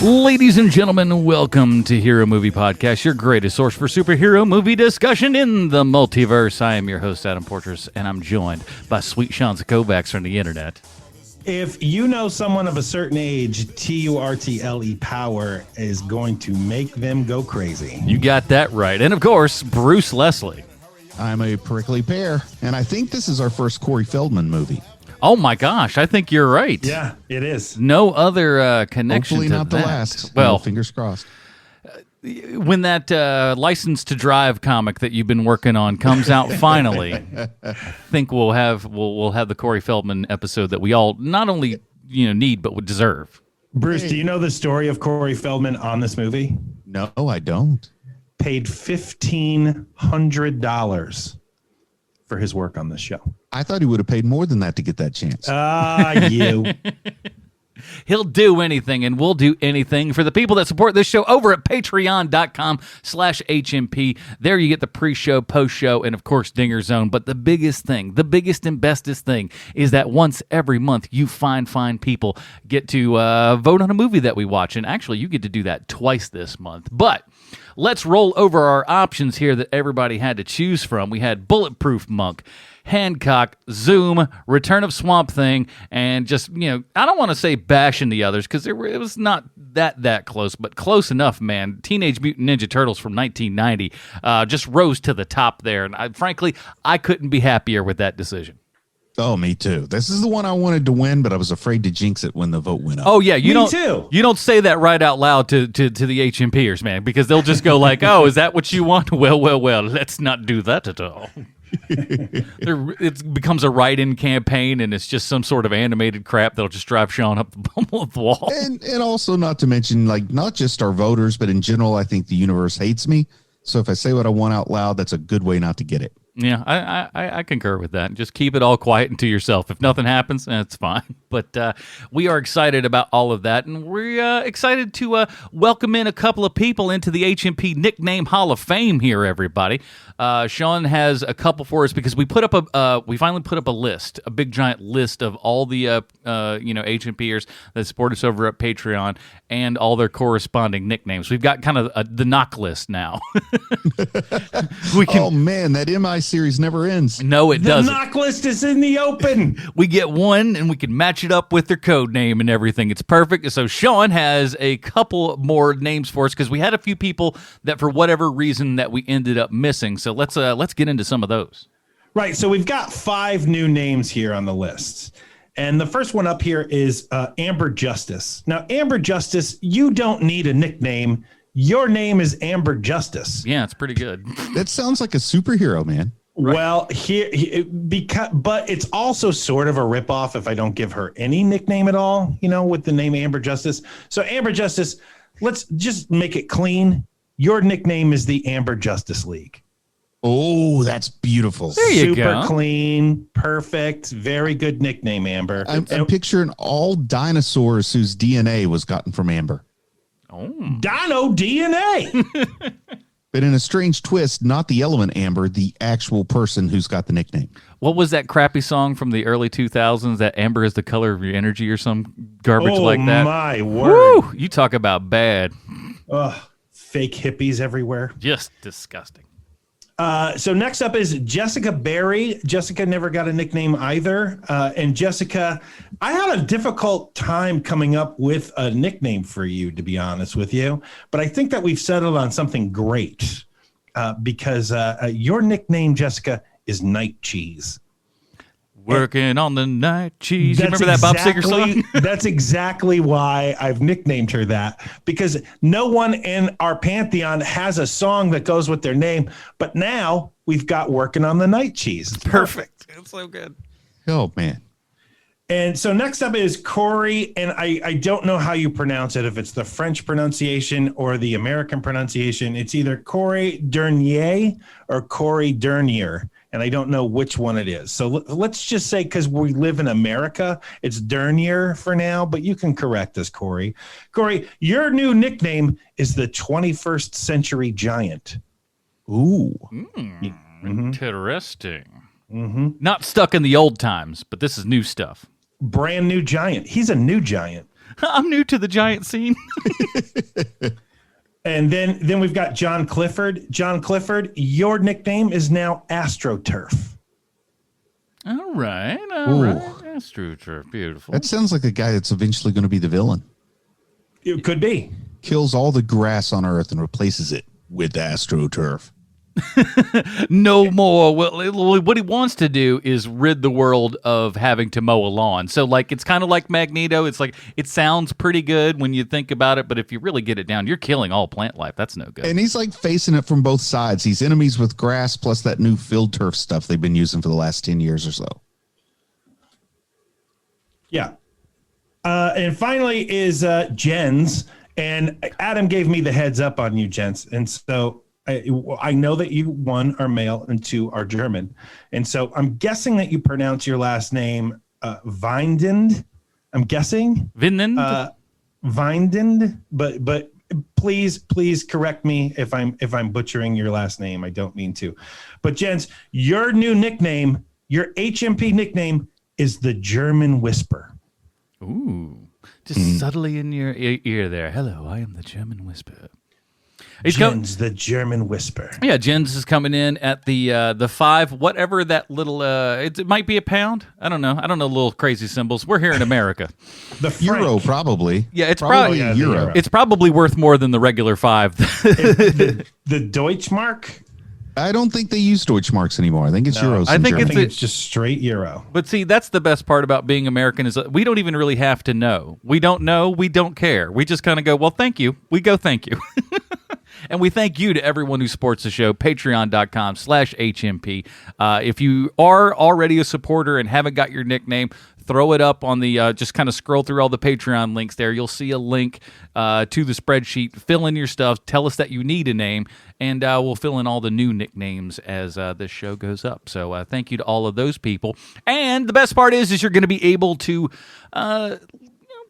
Ladies and gentlemen, welcome to Hero Movie Podcast, your greatest source for superhero movie discussion in the multiverse. I am your host, Adam Porters, and I'm joined by Sweet Sean Kovacs from the internet. If you know someone of a certain age, TURTLE power is going to make them go crazy. You got that right. And of course, Bruce Leslie. I'm a prickly pear, and I think this is our first Corey Feldman movie. Oh my gosh, I think you're right. Yeah, it is. No other connection Hopefully to not that. the last. Well, fingers crossed. when that License to Drive comic that you've been working on comes out finally, I think we'll have the Corey Feldman episode that we all not only need but would deserve. Bruce, do you know the story of Corey Feldman on this movie? No, I don't. Paid $1,500 for his work on this show. I thought he would have paid more than that to get that chance. You. He'll do anything, and we'll do anything for the people that support this show over at patreon.com/HMP. There you get the pre-show, post-show, and of course, Dinger Zone. But the biggest and bestest thing is that once every month, you fine people get to vote on a movie that we watch. And actually, you get to do that twice this month. But let's roll over our options here that everybody had to choose from. We had Bulletproof Monk, Hancock, Zoom, Return of Swamp Thing, and just, I don't want to say bashing the others because it was not that close, but close enough, man. Teenage Mutant Ninja Turtles from 1990 just rose to the top there, and frankly, I couldn't be happier with that decision. Oh, me too. This is the one I wanted to win, but I was afraid to jinx it when the vote went up. Oh yeah, you too. You don't say that right out loud to the HMPers, man, because they'll just go like, "Oh, is that what you want? Well, let's not do that at all." It becomes a write-in campaign, and it's just some sort of animated crap that'll just drive Sean up the bumble of the wall. And also, not to mention, like, not just our voters, but in general, I think the universe hates me. So if I say what I want out loud, that's a good way not to get it. Yeah, I concur with that. Just keep it all quiet and to yourself. If nothing happens, it's fine. But we are excited about all of that, and we're excited to welcome in a couple of people into the HMP Nickname Hall of Fame here, everybody. Sean has a couple for us because we finally put up a list, a big giant list of all the HMPers that support us over at Patreon and all their corresponding nicknames. We've got kind of the knock list now. Oh man, that MI series never ends. No, it doesn't. The knock list is in the open. We get one, and we can match it up with their code name and everything. It's perfect. So Sean has a couple more names for us because we had a few people that, for whatever reason, that we ended up missing. So let's get into some of those. Right. So we've got 5 new names here on the list. And the first one up here is Amber Justice. Now, Amber Justice, you don't need a nickname. Your name is Amber Justice. Yeah, it's pretty good. That sounds like a superhero, man. Right. Well, but it's also sort of a ripoff if I don't give her any nickname at all, with the name Amber Justice. So Amber Justice, let's just make it clean. Your nickname is the Amber Justice League. Oh, that's beautiful. There you Super go. clean, perfect, very good nickname, Amber. I'm picturing all dinosaurs whose DNA was gotten from Amber. Oh, Dino DNA. But in a strange twist, not the element Amber, the actual person who's got the nickname. what was that crappy song from the early 2000s? That Amber is the color of your energy or some garbage like that. Oh my word! Woo! You talk about bad. Ugh, fake hippies everywhere. Just disgusting. So next up is Jessica Berry. Jessica never got a nickname either. And Jessica, I had a difficult time coming up with a nickname for you, to be honest with you. But I think that we've settled on something great because your nickname, Jessica, is Night Cheese. Working on the night cheese. You remember that Bob Seger song? That's exactly why I've nicknamed her that, because no one in our pantheon has a song that goes with their name. But now we've got Working on the Night Cheese. It's Perfect. It's so good. Oh, man. And so next up is Corey, and I don't know how you pronounce it, if it's the French pronunciation or the American pronunciation. It's either Corey Dernier or Corey Dernier, and I don't know which one it is. So let's just say, because we live in America, it's Dernier for now, but you can correct us, Corey. Corey, your new nickname is the 21st Century Giant. Ooh. Interesting. Mm-hmm. Not stuck in the old times, but this is new stuff. Brand new giant. He's a new giant. I'm new to the Giant scene. And then we've got John Clifford. John Clifford, your nickname is now AstroTurf. All right. AstroTurf, beautiful. That sounds like a guy that's eventually going to be the villain. It could be. Kills all the grass on Earth and replaces it with AstroTurf. No more. Well, what he wants to do is rid the world of having to mow a lawn. So, like, it's kind of like Magneto. It's like, it sounds pretty good when you think about it, but if you really get it down, you're killing all plant life. That's no good. And he's like facing it from both sides. He's enemies with grass plus that new field turf stuff they've been using for the last 10 years or so. Yeah. And finally is Jens. And Adam gave me the heads up on you, Jens. And so I know that you, one, are male and two, are German. And so I'm guessing that you pronounce your last name Vindend. I'm guessing. Vindend? Vindend. But please correct me if I'm butchering your last name. I don't mean to. But Jens, your new nickname, your HMP nickname is the German Whisper. Ooh. Just subtly in your ear there. Hello, I am the German Whisper. Jens, the German Whisper. Yeah, Jens is coming in at the 5, whatever that little, it might be a pound. I don't know little crazy symbols. We're here in America. The Euro, probably. Yeah, it's probably probably a euro. It's probably worth more than the regular 5. the Deutschmark? I don't think they use Deutschmarks anymore. I think it's euros. I think it's just straight euro. But see, that's the best part about being American is we don't even really have to know. We don't know. We don't care. We just kind of go, well, thank you. We go, thank you. And we thank you to everyone who supports the show, patreon.com/HMP. If you are already a supporter and haven't got your nickname, throw it up on the, just kind of scroll through all the Patreon links there. You'll see a link to the spreadsheet. Fill in your stuff. Tell us that you need a name, and we'll fill in all the new nicknames as this show goes up. So thank you to all of those people. And the best part is you're going to be able to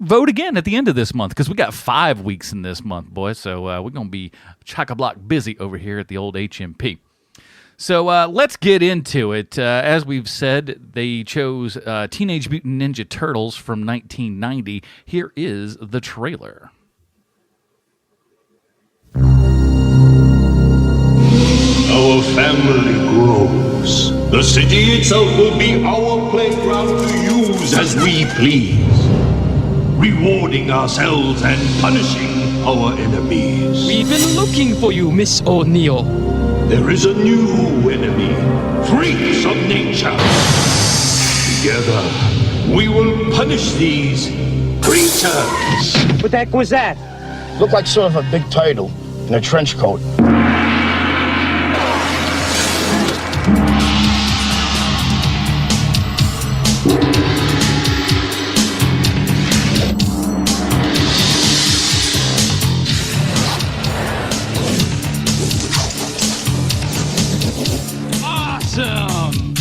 vote again at the end of this month because we got 5 weeks in this month, boys. So we're going to be chock-a-block busy over here at the old HMP. So let's get into it. As we've said, they chose Teenage Mutant Ninja Turtles from 1990. Here is the trailer. Our family grows. The city itself will be our playground to use as we please, rewarding ourselves and punishing our enemies. We've been looking for you, Miss O'Neill. There is a new enemy, freaks of nature. Together, we will punish these creatures. What the heck was that? Looked like sort of a big turtle in a trench coat. Awesome!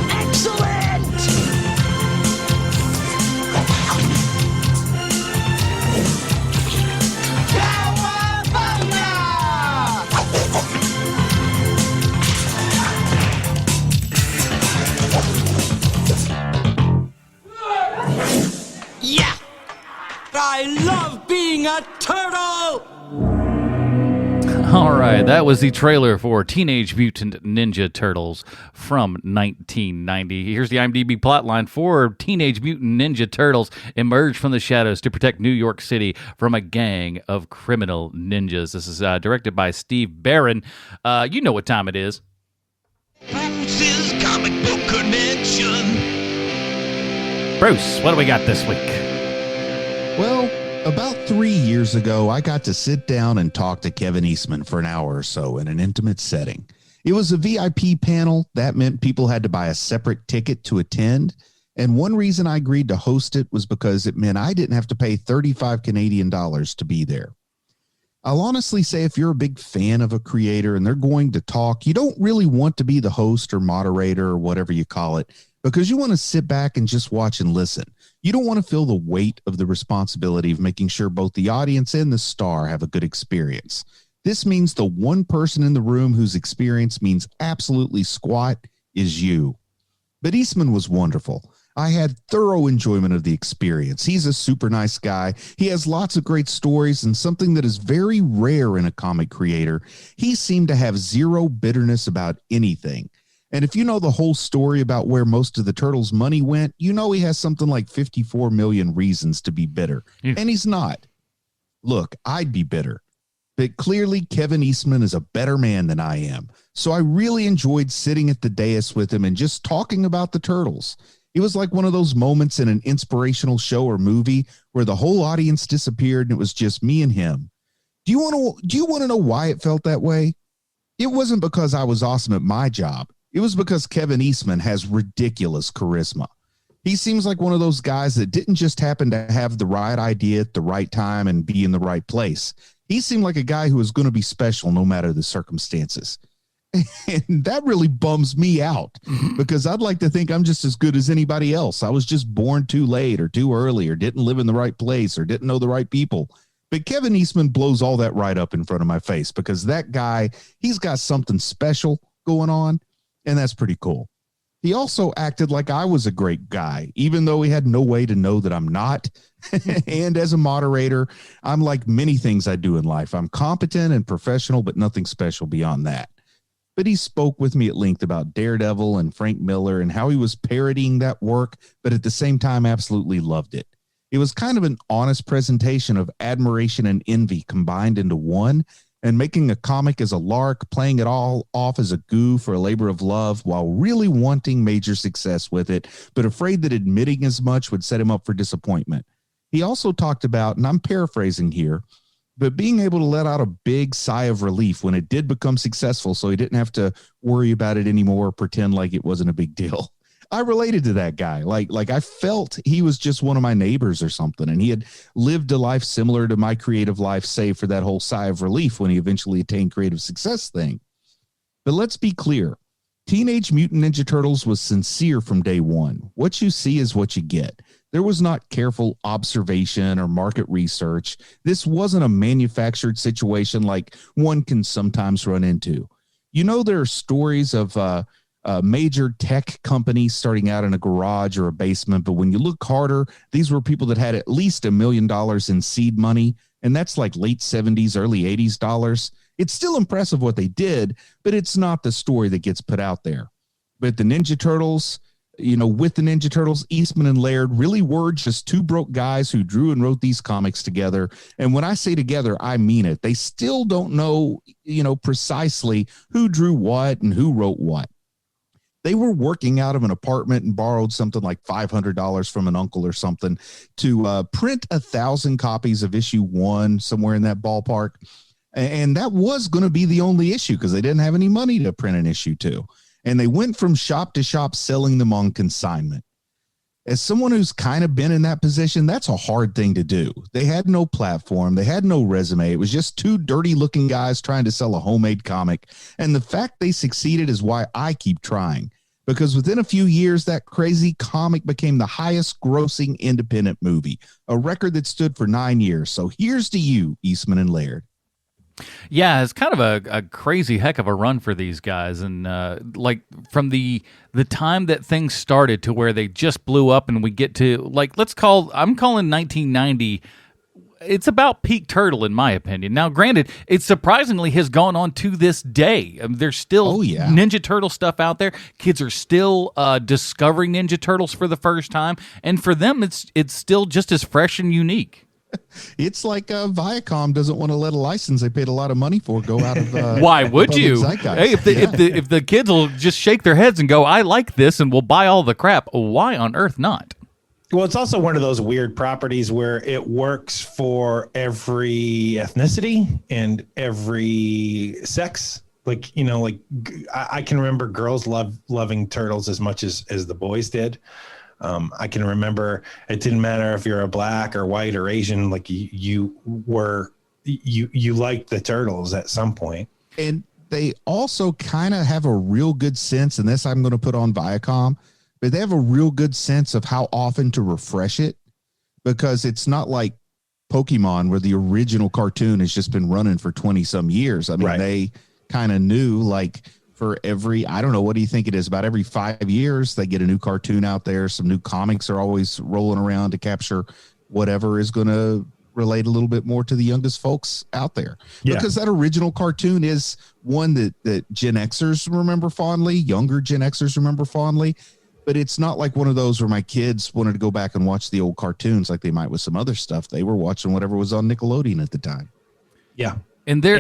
Excellent! Yeah! I love being a turtle! All right, that was the trailer for Teenage Mutant Ninja Turtles from 1990. Here's the IMDb plotline for Teenage Mutant Ninja Turtles emerge from the shadows to protect New York City from a gang of criminal ninjas. This is directed by Steve Barron. You know what time it is. Bruce's Comic Book Connection. Bruce, what do we got this week? Well, about 3 years ago, I got to sit down and talk to Kevin Eastman for an hour or so in an intimate setting. It was a VIP panel. That meant people had to buy a separate ticket to attend. And one reason I agreed to host it was because it meant I didn't have to pay 35 Canadian dollars to be there. I'll honestly say if you're a big fan of a creator and they're going to talk, you don't really want to be the host or moderator or whatever you call it, because you want to sit back and just watch and listen. You don't want to feel the weight of the responsibility of making sure both the audience and the star have a good experience. This means the one person in the room whose experience means absolutely squat is you. But Eastman was wonderful. I had thorough enjoyment of the experience. He's a super nice guy. He has lots of great stories, and something that is very rare in a comic creator, he seemed to have zero bitterness about anything. And if you know the whole story about where most of the Turtles' money went, you know he has something like 54 million reasons to be bitter. And he's not. Look, I'd be bitter. But clearly Kevin Eastman is a better man than I am. So I really enjoyed sitting at the dais with him and just talking about the Turtles. It was like one of those moments in an inspirational show or movie where the whole audience disappeared and it was just me and him. Do you want to know why it felt that way? It wasn't because I was awesome at my job. It was because Kevin Eastman has ridiculous charisma. He seems like one of those guys that didn't just happen to have the right idea at the right time and be in the right place. He seemed like a guy who was going to be special no matter the circumstances. And that really bums me out because I'd like to think I'm just as good as anybody else. I was just born too late or too early or didn't live in the right place or didn't know the right people. But Kevin Eastman blows all that right up in front of my face because that guy, he's got something special going on, and that's pretty cool. He also acted like I was a great guy, even though he had no way to know that I'm not. And as a moderator, I'm like many things I do in life. I'm competent and professional, but nothing special beyond that. But he spoke with me at length about Daredevil and Frank Miller and how he was parodying that work, but at the same time absolutely loved it. It was kind of an honest presentation of admiration and envy combined into one, and making a comic as a lark, playing it all off as a goof or a labor of love while really wanting major success with it, but afraid that admitting as much would set him up for disappointment. He also talked about, and I'm paraphrasing here, but being able to let out a big sigh of relief when it did become successful so he didn't have to worry about it anymore or pretend like it wasn't a big deal. I related to that guy. Like I felt he was just one of my neighbors or something, and he had lived a life similar to my creative life, save for that whole sigh of relief when he eventually attained creative success thing. But let's be clear. Teenage Mutant Ninja Turtles was sincere from day one. What you see is what you get. There was not careful observation or market research. This wasn't a manufactured situation like one can sometimes run into. You know, there are stories of major tech companies starting out in a garage or a basement, but when you look harder, these were people that had at least $1 million in seed money, and that's like late 70s, early 80s dollars. It's still impressive what they did, but it's not the story that gets put out there. But the Ninja Turtles, with the Ninja Turtles, Eastman and Laird really were just two broke guys who drew and wrote these comics together. And when I say together, I mean it. They still don't know, precisely who drew what and who wrote what. They were working out of an apartment and borrowed something like $500 from an uncle or something to print 1,000 copies of issue 1, somewhere in that ballpark. And that was going to be the only issue because they didn't have any money to print an issue 2. And they went from shop to shop selling them on consignment. As someone who's kind of been in that position, that's a hard thing to do. They had no platform. They had no resume. It was just two dirty looking guys trying to sell a homemade comic. And the fact they succeeded is why I keep trying. Because within a few years, that crazy comic became the highest grossing independent movie, a record that stood for 9 years. So here's to you, Eastman and Laird. Yeah, it's kind of a crazy heck of a run for these guys, and like from the time that things started to where they just blew up, and we get to I'm calling 1990. It's about peak Turtle in my opinion. Now, granted, it surprisingly has gone on to this day. There's still Ninja Turtle stuff out there. Kids are still discovering Ninja Turtles for the first time, and for them, it's still just as fresh and unique. It's like Viacom doesn't want to let a license they paid a lot of money for go out of. Why would you? Hey, if the kids will just shake their heads and go, "I like this," and we'll buy all the crap. Why on earth not? Well, it's also one of those weird properties where it works for every ethnicity and every sex. I can remember girls loving turtles as much as the boys did. I can remember it didn't matter if you're a black or white or Asian, like you liked the turtles at some point. And they also kind of have a real good sense, and this I'm going to put on Viacom, but they have a real good sense of how often to refresh it, because it's not like Pokemon where the original cartoon has just been running for 20 some years. I mean, They kind of knew, like, for every, I don't know, what do you think it is? About every 5 years, they get a new cartoon out there. Some new comics are always rolling around to capture whatever is going to relate a little bit more to the youngest folks out there. Yeah. Because that original cartoon is one that Gen Xers remember fondly, younger Gen Xers remember fondly. But it's not like one of those where my kids wanted to go back and watch the old cartoons like they might with some other stuff. They were watching whatever was on Nickelodeon at the time. Yeah. And there,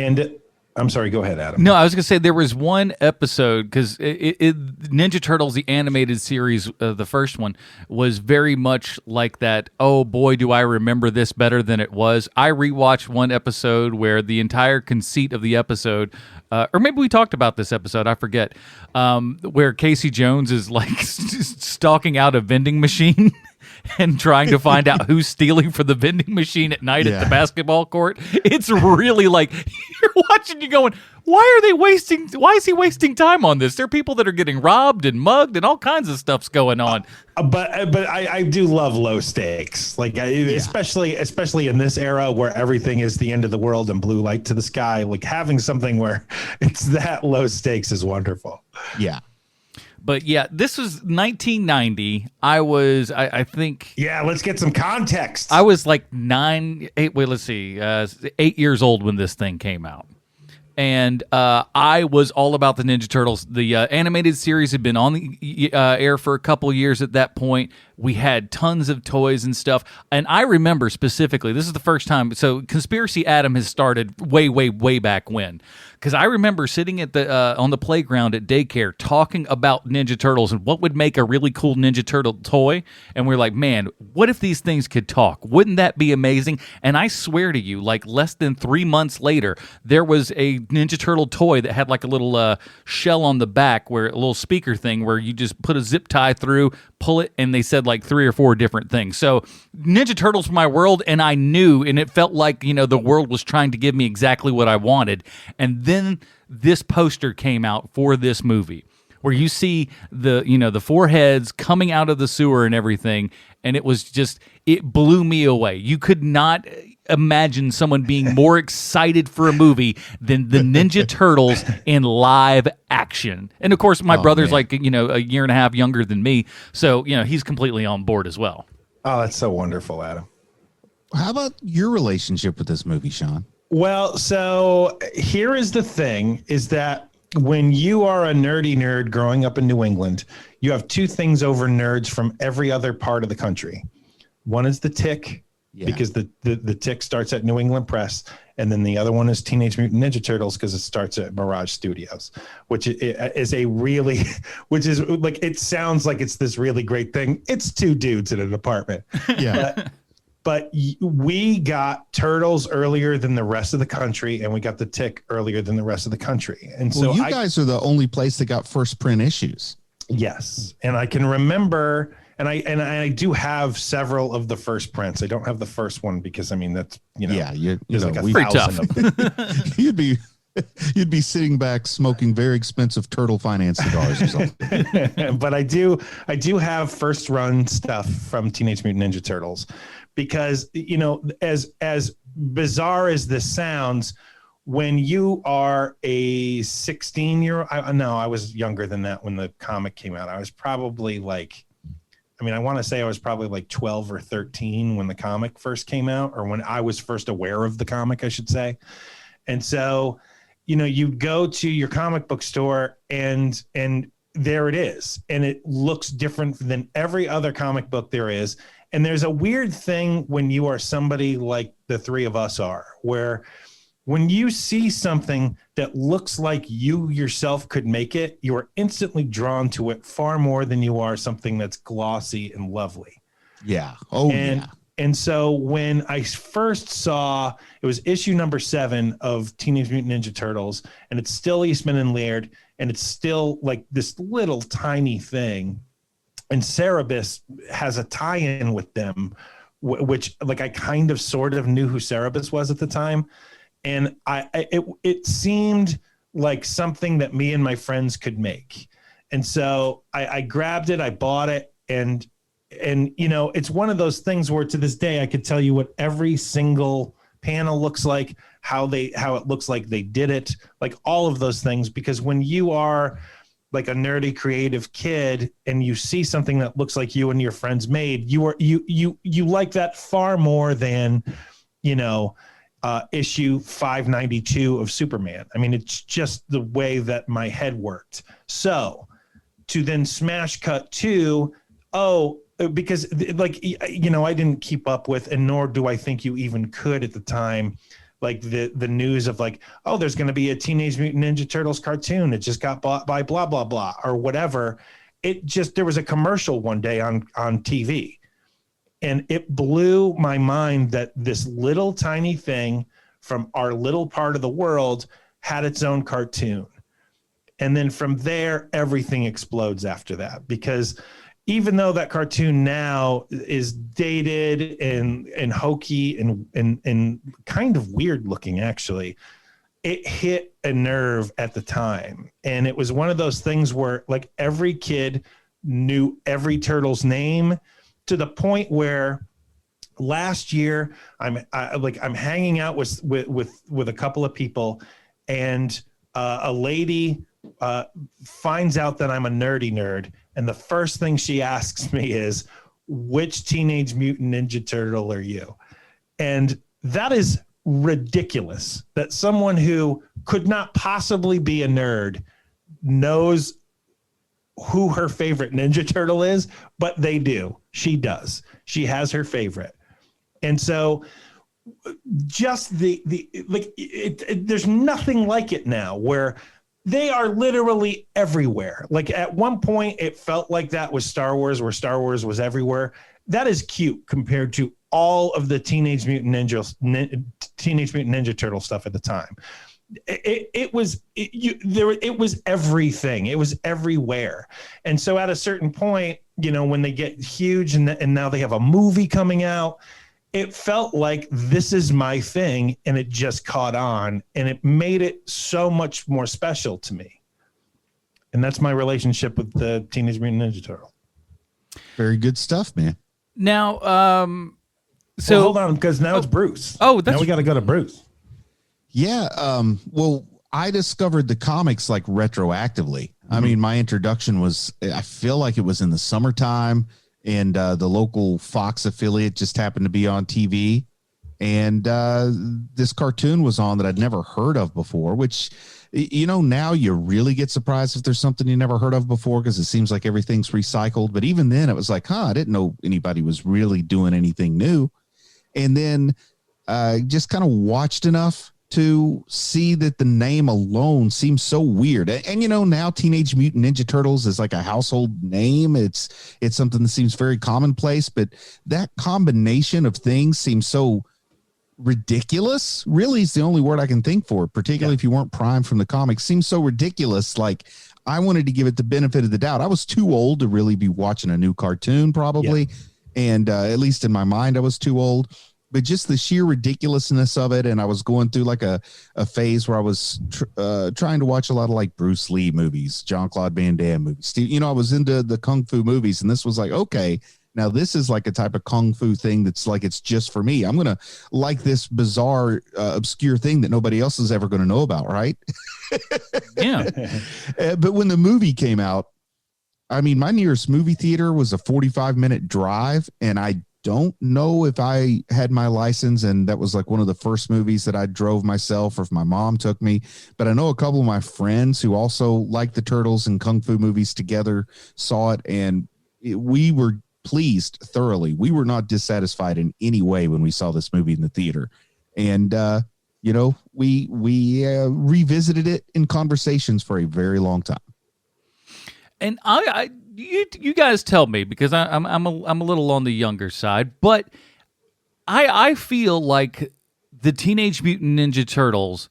I'm sorry, go ahead, Adam. no, I was going to say there was one episode because Ninja Turtles, the animated series, the first one, was very much like that. Oh boy, do I remember this better than it was. I rewatched one episode where the entire conceit of the episode, or maybe we talked about this episode, I forget, where Casey Jones is like stalking out a vending machine. And trying to find out who's stealing from the vending machine at night at the basketball court. It's really like you're watching, you going, why is he wasting time on this? There are people that are getting robbed and mugged and all kinds of stuff's going on. But I do love low stakes, like especially in this era where everything is the end of the world and blue light to the sky. Like having something where it's that low stakes is wonderful. Yeah. But yeah, this was 1990. I think. Yeah, let's get some context. I was like 8 years old when this thing came out. And I was all about the Ninja Turtles. The animated series had been on the air for a couple years at that point. We had tons of toys and stuff. And I remember specifically, this is the first time. So Conspiracy Adam has started way, way, way back when. Because I remember sitting at the on the playground at daycare talking about Ninja Turtles and what would make a really cool Ninja Turtle toy. And we're like, man, what if these things could talk? Wouldn't that be amazing? And I swear to you, like less than 3 months later, there was a Ninja Turtle toy that had like a little shell on the back, where a little speaker thing where you just put a zip tie through, pull it, and they said like 3 or 4 different things. So Ninja Turtles were my world, and I knew, and it felt like, you know, the world was trying to give me exactly what I wanted. And then this poster came out for this movie, where you see the 4 heads coming out of the sewer and everything, and it was just, it blew me away. You could not imagine someone being more excited for a movie than the Ninja Turtles in live action. And of course, my brother's like, a year and a half younger than me, so he's completely on board as well. Oh, that's so wonderful, Adam. How about your relationship with this movie, Sean? Well, so here is the thing, is that when you are a nerdy nerd growing up in New England, you have 2 things over nerds from every other part of the country. One is the Tick, because the Tick starts at New England Press, and then the other one is Teenage Mutant Ninja Turtles because it starts at Mirage Studios, which is a really, which is like, it sounds like it's this really great thing. It's 2 dudes in an apartment. Yeah. But we got Turtles earlier than the rest of the country, and we got the Tick earlier than the rest of the country. And so you guys are the only place that got first print issues. Yes. And I can remember, and I do have several of the first prints. I don't have the first one because, I mean, that's, there's like 1,000 of them. You'd be sitting back smoking very expensive Turtle Finance cigars or something. But I do have first run stuff from Teenage Mutant Ninja Turtles, because, as bizarre as this sounds, when you are a 16-year-old, I was younger than that when the comic came out. I was probably I want to say I was probably like 12 or 13 when the comic first came out, or when I was first aware of the comic, I should say. And so, you go to your comic book store and there it is. And it looks different than every other comic book there is. And there's a weird thing when you are somebody like the 3 of us are, where when you see something that looks like you yourself could make it, you are instantly drawn to it far more than you are something that's glossy and lovely. Yeah. And so when I first saw, it was issue number 7 of Teenage Mutant Ninja Turtles, and it's still Eastman and Laird, and it's still like this little tiny thing. And Cerebus has a tie-in with them, which like I kind of sort of knew who Cerebus was at the time. And it seemed like something that me and my friends could make. And so I grabbed it, I bought it, and it's one of those things where to this day I could tell you what every single panel looks like, how it looks like they did it, like all of those things. Because when you are like a nerdy creative kid and you see something that looks like you and your friends made, you like that far more than, issue 592 of Superman. I mean, it's just the way that my head worked. So to then smash cut to, because like, I didn't keep up with, and nor do I think you even could at the time, like the news of like, oh, there's going to be a Teenage Mutant Ninja Turtles cartoon. It just got bought by blah, blah, blah, or whatever. There was a commercial one day on TV, and it blew my mind that this little tiny thing from our little part of the world had its own cartoon. And then from there, everything explodes after that, because even though that cartoon now is dated and hokey and kind of weird looking, actually, it hit a nerve at the time. And it was one of those things where like every kid knew every turtle's name, to the point where last year I'm hanging out with a couple of people, and a lady finds out that I'm a nerdy nerd, and the first thing she asks me is, which Teenage Mutant Ninja Turtle are you? And that is ridiculous that someone who could not possibly be a nerd knows who her favorite Ninja Turtle is, but they do. She does. She has her favorite. And so just there's nothing like it now, where they are literally everywhere. Like at one point it felt like that was Star Wars, where Star Wars was everywhere. That is cute compared to all of the Teenage Mutant Ninja Turtle stuff at the time. It was everything. It was everywhere. And so at a certain point, when they get huge and now they have a movie coming out, it felt like this is my thing, and it just caught on, and it made it so much more special to me. And that's my relationship with the Teenage Mutant Ninja Turtle. Very good stuff, man. Now, so hold on, because now it's Bruce. Oh, now we got to go to Bruce. Yeah. Well, I discovered the comics like retroactively. Mm-hmm. I mean, my introduction was, I feel like it was in the summertime, and the local Fox affiliate just happened to be on TV. And this cartoon was on that I'd never heard of before, which, now you really get surprised if there's something you never heard of before, because it seems like everything's recycled. But even then it was like, I didn't know anybody was really doing anything new. And then just kind of watched enough to see that the name alone seems so weird. And now Teenage Mutant Ninja Turtles is like a household name. It's something that seems very commonplace, but that combination of things seems so ridiculous. Really is the only word I can think for, particularly if you weren't primed from the comics. Seems so ridiculous. Like, I wanted to give it the benefit of the doubt. I was too old to really be watching a new cartoon, probably. Yeah. And at least in my mind, I was too old. But just the sheer ridiculousness of it. And I was going through like a phase where I was trying to watch a lot of like Bruce Lee movies, Jean-Claude Van Damme movies. I was into the Kung Fu movies, and this was like, okay, now this is like a type of Kung Fu thing that's like, it's just for me. I'm going to like this bizarre, obscure thing that nobody else is ever going to know about. Right. Yeah. But when the movie came out, I mean, my nearest movie theater was a 45-minute drive, and I don't know if I had my license and that was like one of the first movies that I drove myself, or if my mom took me. But I know a couple of my friends who also liked the Turtles and Kung Fu movies together saw it, and we were pleased thoroughly. We were not dissatisfied in any way when we saw this movie in the theater. And, we revisited it in conversations for a very long time. And you guys tell me, because I'm a little on the younger side, but I feel like the Teenage Mutant Ninja Turtles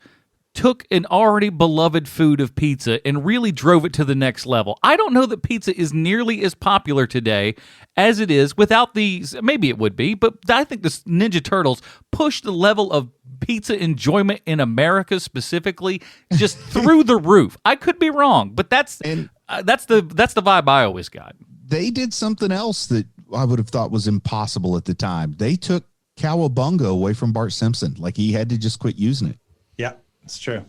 took an already beloved food of pizza and really drove it to the next level. I don't know that pizza is nearly as popular today as it is without these. Maybe it would be, but I think the Ninja Turtles pushed the level of pizza enjoyment in America specifically just through the roof. I could be wrong, but that's the vibe I always got. They did something else that I would have thought was impossible at the time. They took cowabunga away from Bart Simpson. Like he had to just quit using it. Yeah, it's true.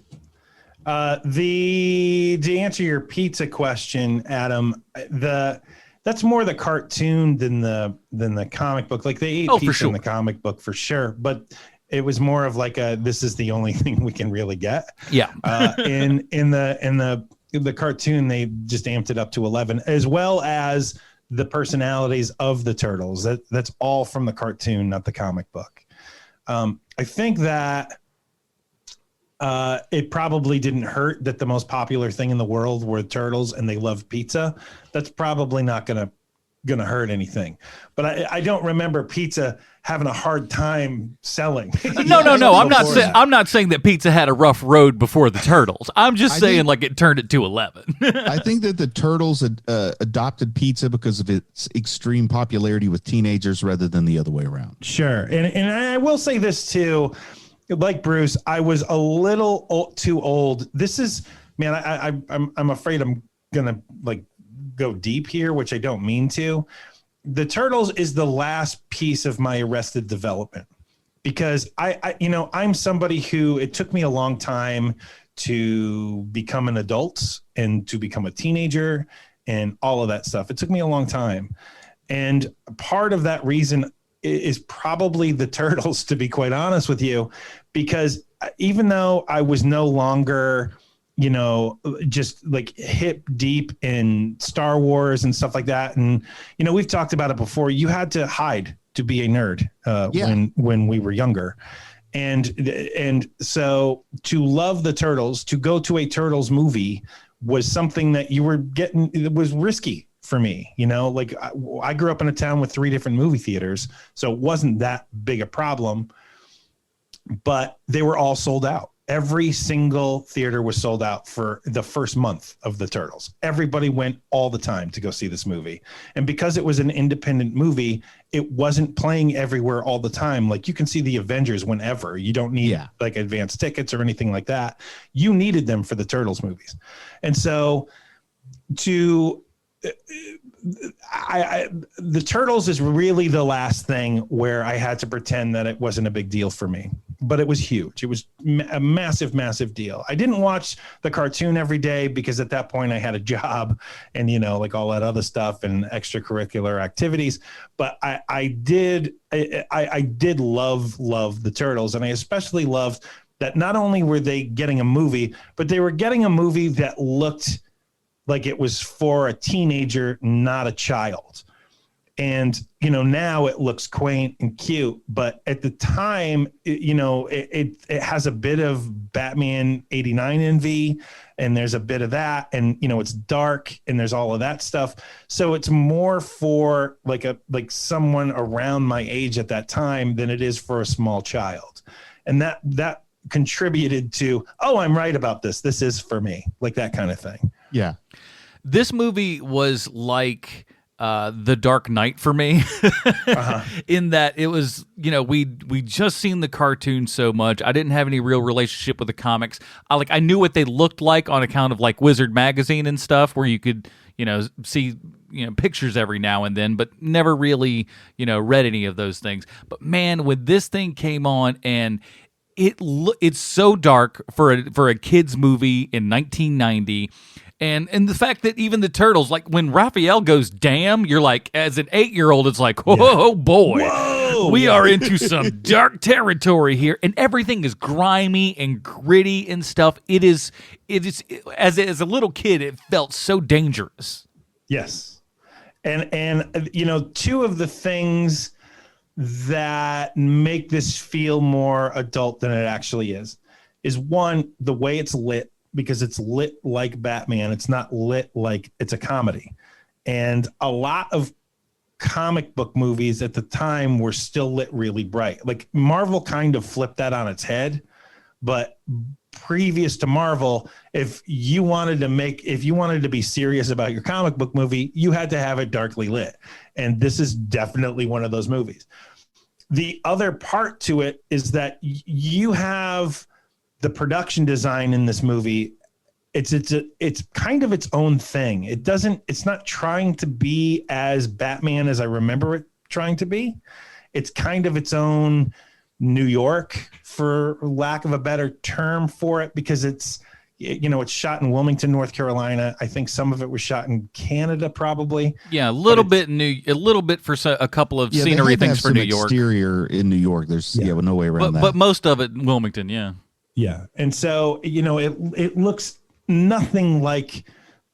To answer your pizza question, Adam, that's more the cartoon than the comic book. Like they ate pizza in the comic book for sure, but it was more of like this is the only thing we can really get. Yeah. In the cartoon, they just amped it up to 11, as well as the personalities of the turtles. That's all from the cartoon, not the comic book. I think that it probably didn't hurt that the most popular thing in the world were turtles and they love pizza. That's probably not gonna hurt anything. But I don't remember pizza having a hard time selling. No. I'm not saying that pizza had a rough road before the turtles. I'm just saying like it turned it to 11. I think that the turtles adopted pizza because of its extreme popularity with teenagers rather than the other way around. Sure. And I will say this too. Like Bruce, I was a little too old. This is, man, I'm afraid I'm gonna like go deep here, which I don't mean to. The Turtles is the last piece of my Arrested Development because I'm somebody who it took me a long time to become an adult and to become a teenager and all of that stuff. It took me a long time, and part of that reason is probably the Turtles, to be quite honest with you, because even though I was no longer, just like hip deep in Star Wars and stuff like that. And, we've talked about it before. You had to hide to be a nerd when we were younger. And so to love the Turtles, to go to a Turtles movie was something that you were getting, it was risky for me, like I grew up in a town with 3 different movie theaters, so it wasn't that big a problem, but they were all sold out. Every single theater was sold out for the first month of the Turtles. Everybody went all the time to go see this movie. And because it was an independent movie, it wasn't playing everywhere all the time. Like you can see the Avengers whenever. You don't need like advanced tickets or anything like that. You needed them for the Turtles movies. And so the Turtles is really the last thing where I had to pretend that it wasn't a big deal for me, but it was huge. It was a massive, massive deal. I didn't watch the cartoon every day because at that point I had a job and, like all that other stuff and extracurricular activities. But I did love the Turtles. And I especially loved that not only were they getting a movie, but they were getting a movie that looked like it was for a teenager, not a child. And, now it looks quaint and cute, but at the time, it has a bit of Batman 89 envy, and there's a bit of that, and, it's dark and there's all of that stuff. So it's more for like someone around my age at that time than it is for a small child. And that contributed to, I'm right about this. This is for me, like that kind of thing. Yeah. This movie was like The Dark Knight for me, in that it was, we just seen the cartoon so much. I didn't have any real relationship with the comics. I knew what they looked like on account of like Wizard magazine and stuff, where you could, see pictures every now and then, but never really, read any of those things. But man, when this thing came on and it's so dark for a kids movie in 1990. And the fact that even the Turtles, like when Raphael goes, damn, you're like, as an 8-year-old, it's like, whoa, boy, we are into some dark territory here. And everything is grimy and gritty and stuff. It is as a little kid, it felt so dangerous. Yes. And two of the things that make this feel more adult than it actually is one, the way it's lit, because it's lit like Batman. It's not lit like it's a comedy. And a lot of comic book movies at the time were still lit really bright. Like Marvel kind of flipped that on its head, but previous to Marvel, if you wanted to be serious about your comic book movie, you had to have it darkly lit. And this is definitely one of those movies. The other part to it is that you have the production design in this movie. It's kind of its own thing. It's not trying to be as Batman as I remember it trying to be. it's kind of its own New York, for lack of a better term for it, because it's shot in Wilmington, North Carolina. I think some of it was shot in Canada, probably. Yeah, a little bit for a couple of scenery things for New York. Exterior in New York. There's no way around that. But most of it in Wilmington, yeah. Yeah, and so it looks nothing like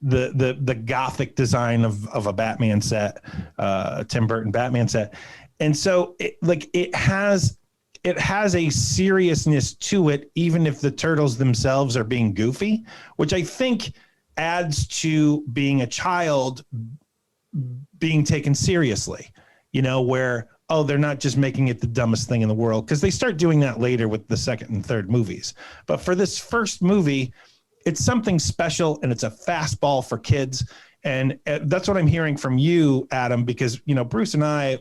the Gothic design of a Batman set, Tim Burton Batman set, and so it has a seriousness to it, even if the turtles themselves are being goofy, which I think adds to being a child being taken seriously, where, oh, they're not just making it the dumbest thing in the world, because they start doing that later with the second and third movies. But for this first movie, it's something special, and it's a fastball for kids. And that's what I'm hearing from you, Adam, because, Bruce and I,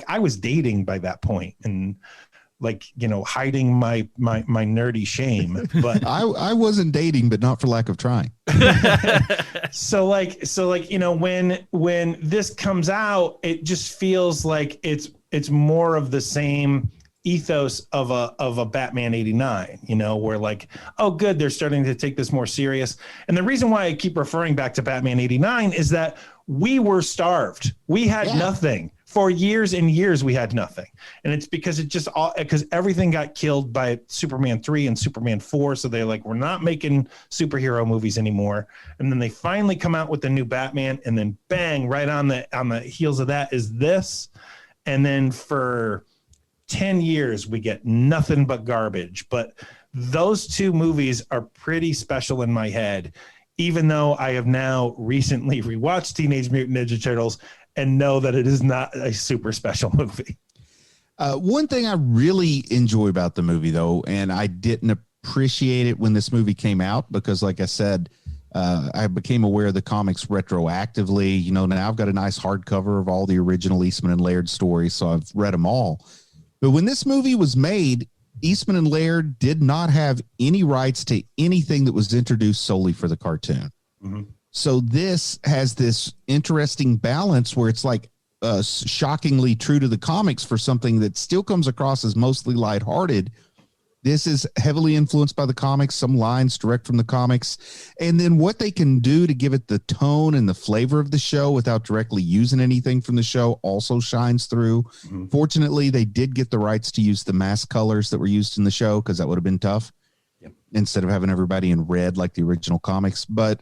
I was dating by that point, and hiding my nerdy shame, but I wasn't dating, but not for lack of trying. So when this comes out, it just feels like it's more of the same ethos of a Batman 89, where oh, good, they're starting to take this more serious. And the reason why I keep referring back to Batman 89 is that we were starved. We had nothing. For years and years, we had nothing. And it's because because everything got killed by Superman 3 and Superman 4. So they're like, we're not making superhero movies anymore. And then they finally come out with the new Batman, and then bang, right on the heels of that is this. And then for 10 years, we get nothing but garbage. But those two movies are pretty special in my head, even though I have now recently rewatched Teenage Mutant Ninja Turtles and know that it is not a super special movie. One thing I really enjoy about the movie, though, and I didn't appreciate it when this movie came out, because like I said, I became aware of the comics retroactively. Now I've got a nice hardcover of all the original Eastman and Laird stories, so I've read them all. But when this movie was made, Eastman and Laird did not have any rights to anything that was introduced solely for the cartoon. Mm-hmm. So this has this interesting balance where it's shockingly true to the comics for something that still comes across as mostly lighthearted. This is heavily influenced by the comics, some lines direct from the comics, and then what they can do to give it the tone and the flavor of the show without directly using anything from the show also shines through. Mm-hmm. Fortunately, they did get the rights to use the mask colors that were used in the show, because that would have been tough instead of having everybody in red like the original comics. But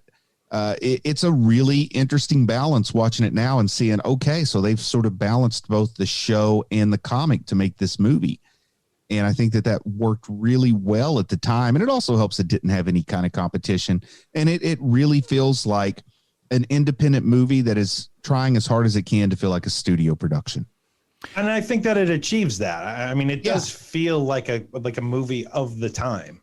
it's a really interesting balance watching it now and seeing, okay, so they've sort of balanced both the show and the comic to make this movie. And I think that worked really well at the time. And it also helps it didn't have any kind of competition. And it really feels like an independent movie that is trying as hard as it can to feel like a studio production. And I think that it achieves that. I mean, it does feel like a movie of the time.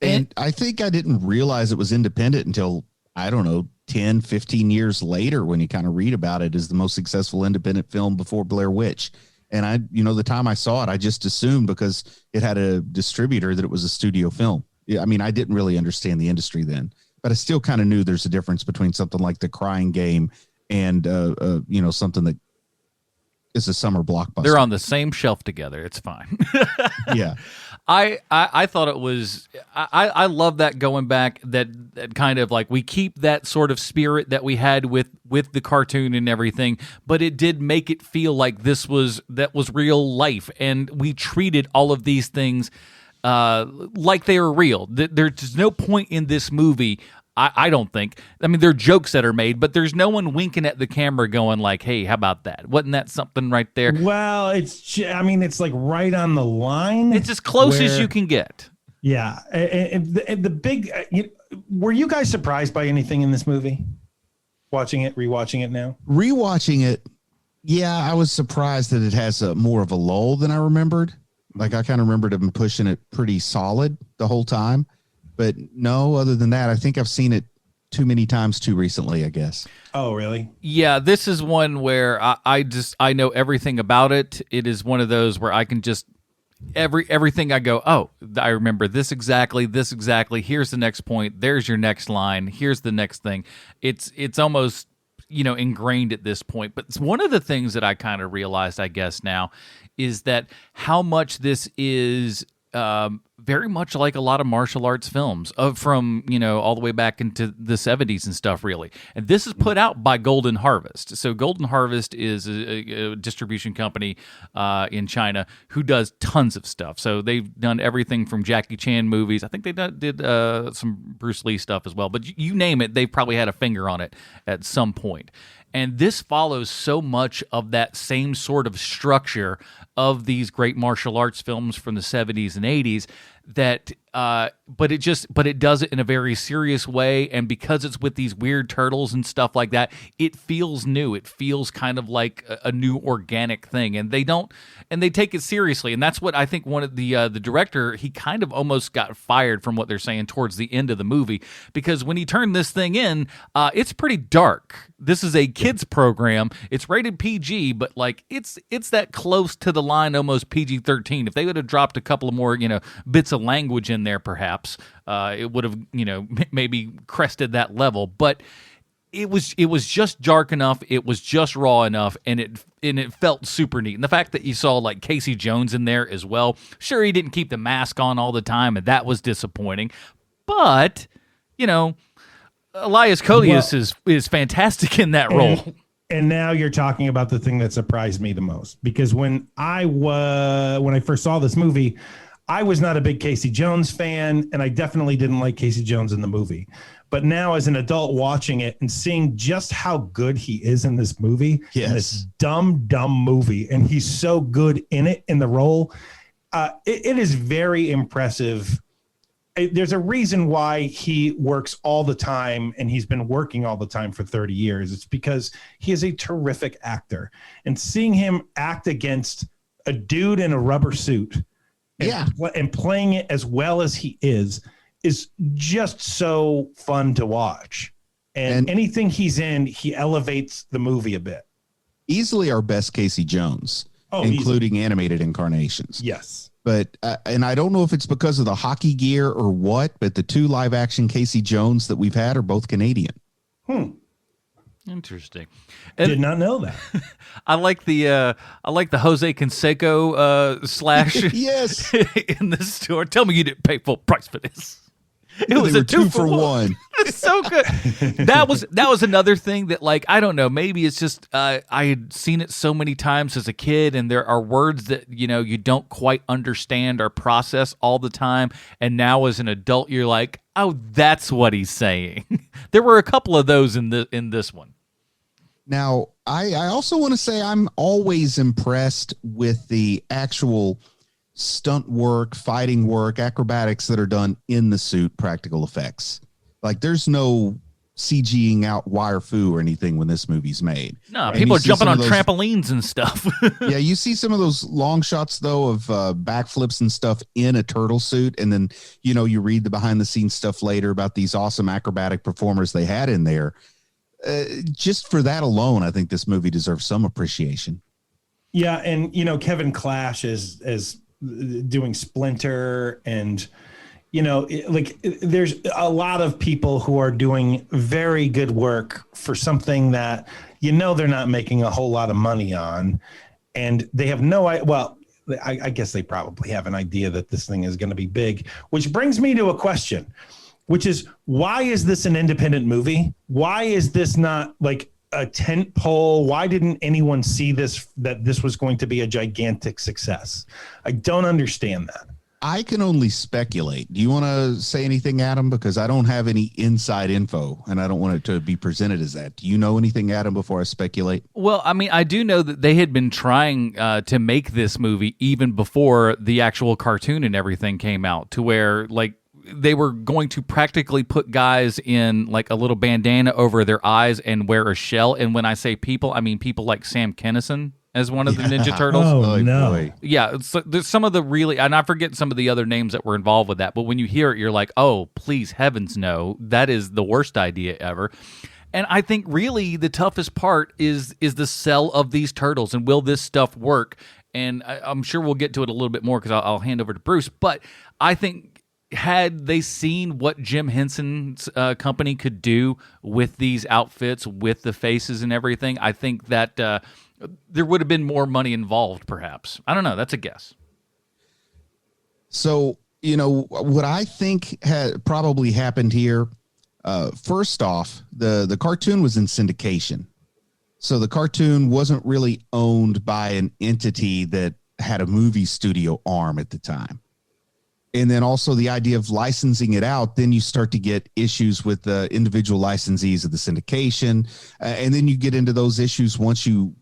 And I think I didn't realize it was independent until, I don't know, 10, 15 years later, when you kind of read about it as the most successful independent film before Blair Witch. And the time I saw it, I just assumed because it had a distributor that it was a studio film. Yeah, I mean, I didn't really understand the industry then, but I still kind of knew there's a difference between something like The Crying Game and, something that is a summer blockbuster. They're on the same shelf together. It's fine. Yeah. I thought it was, I love that going back, that kind of we keep that sort of spirit that we had with the cartoon and everything, but it did make it feel like that was real life, and we treated all of these things like they were real. There's no point in this movie, I don't think. I mean, there are jokes that are made, but there's no one winking at the camera going hey, how about that? Wasn't that something right there? Well, it's right on the line. It's as close as you can get. Yeah. And the big, were you guys surprised by anything in this movie? Rewatching it now? Rewatching it, yeah, I was surprised that it has more of a lull than I remembered. I kind of remembered him pushing it pretty solid the whole time. But no, other than that, I think I've seen it too many times too recently, I guess. Oh, really? Yeah, this is one where I know everything about it. It is one of those where I can just everything I go, oh, I remember this exactly. Here's the next point. There's your next line. Here's the next thing. It's almost ingrained at this point. But it's one of the things that I kind of realized, I guess now, is that how much this is very much like a lot of martial arts films from all the way back into the 70s and stuff, really. And this is put out by Golden Harvest. So Golden Harvest is a distribution company in China who does tons of stuff. So they've done everything from Jackie Chan movies. I think they did some Bruce Lee stuff as well. But you name it, they've probably had a finger on it at some point. And this follows so much of that same sort of structure of these great martial arts films from the 70s and 80s that but it does it in a very serious way, and because it's with these weird turtles and stuff like that, it feels new. It feels kind of like a new organic thing, and they take it seriously. And that's what I think one of the director, he kind of almost got fired from what they're saying towards the end of the movie, because when he turned this thing in, it's pretty dark. This is a kids program. It's rated PG, but like it's that close to the line, almost PG-13. If they would have dropped a couple of more bits of language in there, perhaps it would have maybe crested that level. But it was just dark enough. It was just raw enough, and it felt super neat. And the fact that you saw like Casey Jones in there as well. Sure, he didn't keep the mask on all the time, and that was disappointing. But Elias Koteas is fantastic in that role. And now you're talking about the thing that surprised me the most, because when I first saw this movie, I was not a big Casey Jones fan, and I definitely didn't like Casey Jones in the movie. But now as an adult watching it and seeing just how good he is in this movie, in this dumb movie, and he's so good in it, in the role, it is very impressive. There's a reason why he works all the time, and he's been working all the time for 30 years. It's because he is a terrific actor. And seeing him act against a dude in a rubber suit and playing it as well as he is just so fun to watch. And anything he's in, he elevates the movie a bit. Easily our best Casey Jones, including animated incarnations. Yes. But, and I don't know if it's because of the hockey gear or what, but the two live action Casey Jones that we've had are both Canadian. Interesting. Did not know that. I like the Jose Canseco slash yes in the store. Tell me you didn't pay full price for this. It was a two for one. It's so good. That was another thing that, like, I don't know, maybe it's just I had seen it so many times as a kid, and there are words that you don't quite understand or process all the time, and now as an adult you're like, oh, that's what he's saying. There were a couple of those in this one. Now, I also want to say I'm always impressed with the actual stunt work, fighting work, acrobatics that are done in the suit, practical effects. Like, there's no CGing out wire foo or anything when this movie's made. No, people are jumping on trampolines and stuff. Yeah, you see some of those long shots, though, of backflips and stuff in a turtle suit. And then, you read the behind the scenes stuff later about these awesome acrobatic performers they had in there. Just for that alone, I think this movie deserves some appreciation. Yeah, and, Kevin Clash is doing Splinter, and there's a lot of people who are doing very good work for something that they're not making a whole lot of money on, and they have I guess they probably have an idea that this thing is going to be big, which brings me to a question, which is, why is this an independent movie? Why is this not like a tent pole? Why didn't anyone see that this was going to be a gigantic success? I don't understand that. I can only speculate. Do you want to say anything, Adam? Because I don't have any inside info, and I don't want it to be presented as that. Do you know anything, Adam, before I speculate? Well, I mean, I do know that they had been trying to make this movie even before the actual cartoon and everything came out, to where, like, they were going to practically put guys in like a little bandana over their eyes and wear a shell. And when I say people, I mean people like Sam Kinison as one of the Ninja Turtles. Oh, no. Boy. Yeah, there's some of the really, and I forget some of the other names that were involved with that, but when you hear it, you're like, oh, please, heavens no, that is the worst idea ever. And I think really the toughest part is the sell of these turtles, and will this stuff work? And I'm sure we'll get to it a little bit more because I'll hand over to Bruce, but I think had they seen what Jim Henson's company could do with these outfits, with the faces and everything, I think that there would have been more money involved, perhaps. I don't know. That's a guess. So, what I think had probably happened here, first off, the cartoon was in syndication. So the cartoon wasn't really owned by an entity that had a movie studio arm at the time. And then also the idea of licensing it out, then you start to get issues with the individual licensees of the syndication. And then you get into those issues once you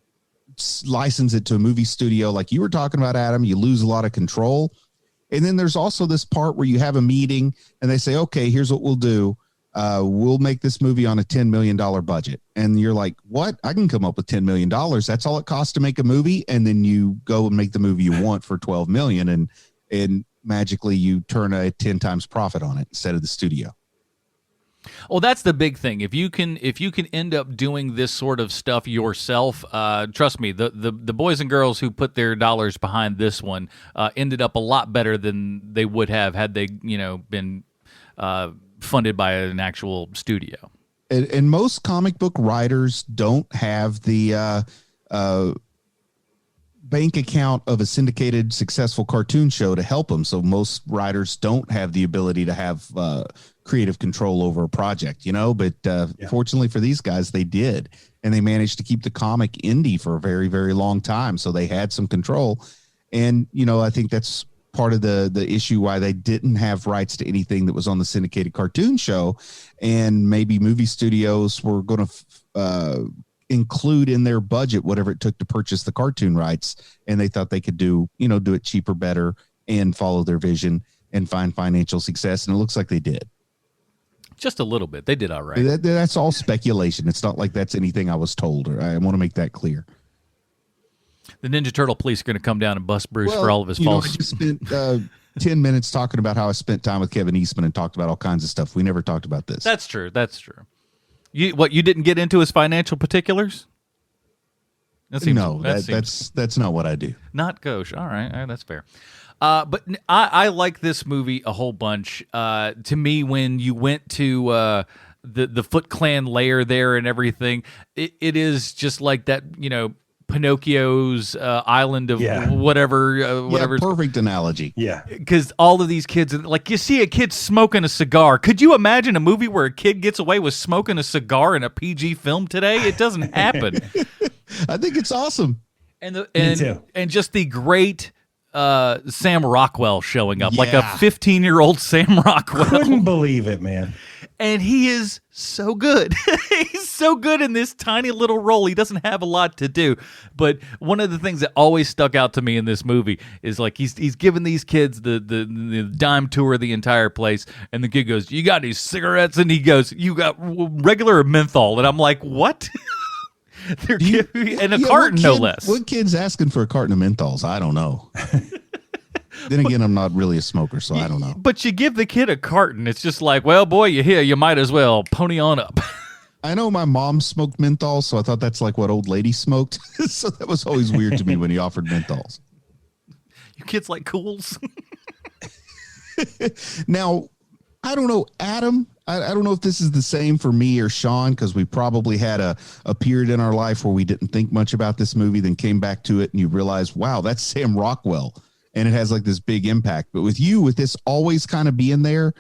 license it to a movie studio, like you were talking about, Adam, you lose a lot of control. And then there's also this part where you have a meeting and they say, okay, here's what we'll do. We'll make this movie on a $10 million budget. And you're like, what? I can come up with $10 million. That's all it costs to make a movie. And then you go and make the movie you want for $12 million. And magically you turn a 10 times profit on it instead of the studio. Well, that's the big thing. If you can end up doing this sort of stuff yourself, trust me, the boys and girls who put their dollars behind this one ended up a lot better than they would have had they, been funded by an actual studio. And most comic book writers don't have the bank account of a syndicated successful cartoon show to help them. So most writers don't have the ability to have creative control over a project, but fortunately for these guys, they did. And they managed to keep the comic indie for a very, very long time. So they had some control. And, I think that's part of the issue why they didn't have rights to anything that was on the syndicated cartoon show. And maybe movie studios were going to include in their budget whatever it took to purchase the cartoon rights, and they thought they could do it cheaper, better, and follow their vision and find financial success, and it looks like they did. Just a little bit. They did all right. That's all speculation. It's not like that's anything I was told, or I want to make that clear. The Ninja Turtle police are going to come down and bust Bruce for all of his false. I just spent 10 minutes talking about how I spent time with Kevin Eastman and talked about all kinds of stuff. We never talked about this. That's true. You didn't get into his financial particulars? That's not what I do. Not gauche. All right, that's fair. But I like this movie a whole bunch. To me, when you went to the Foot Clan lair there and everything, it is just like that, Pinocchio's island of whatever. Perfect analogy. Yeah. Because all of these kids, like you see a kid smoking a cigar. Could you imagine a movie where a kid gets away with smoking a cigar in a PG film today? It doesn't happen. I think it's awesome. And just the great Sam Rockwell showing up, like a 15-year-old Sam Rockwell. Couldn't believe it, man. And he is so good. He's so good in this tiny little role. He doesn't have a lot to do. But one of the things that always stuck out to me in this movie is like he's giving these kids the dime tour of the entire place. And the kid goes, "You got any cigarettes?" And he goes, "You got regular or menthol?" And I'm like, what? They're giving, and a carton, no less. What kid's asking for a carton of menthols? I don't know. Then again, I'm not really a smoker, so I don't know. But you give the kid a carton. It's just like, well, boy, you're here. You might as well pony on up. I know my mom smoked menthol, so I thought that's like what old ladies smoked. So that was always weird to me when he offered menthols. You kids like Cools? Now, I don't know, Adam. I don't know if this is the same for me or Sean, because we probably had a period in our life where we didn't think much about this movie, then came back to it and you realize, wow, that's Sam Rockwell. And it has like this big impact. But with you, with this always kind of being there,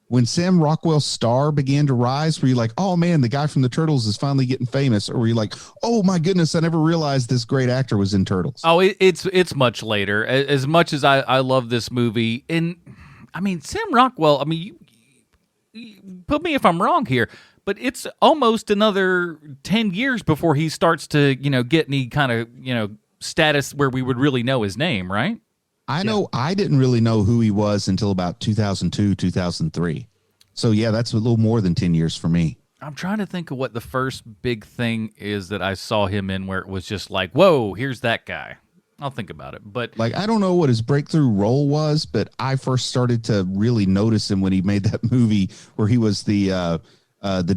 when Sam Rockwell's star began to rise, were you like, oh man, the guy from the Turtles is finally getting famous? Or were you like, oh my goodness, I never realized this great actor was in Turtles? Oh, it's much later. As much as I love this movie. And I mean, Sam Rockwell, I mean, you put me if I'm wrong here, but it's almost another 10 years before he starts to, get any kind of, status where we would really know his name, right? I know I didn't really know who he was until about 2002, 2003. So, yeah, that's a little more than 10 years for me. I'm trying to think of what the first big thing is that I saw him in where it was just like, whoa, here's that guy. I'll think about it. But like, I don't know what his breakthrough role was, but I first started to really notice him when he made that movie where he was the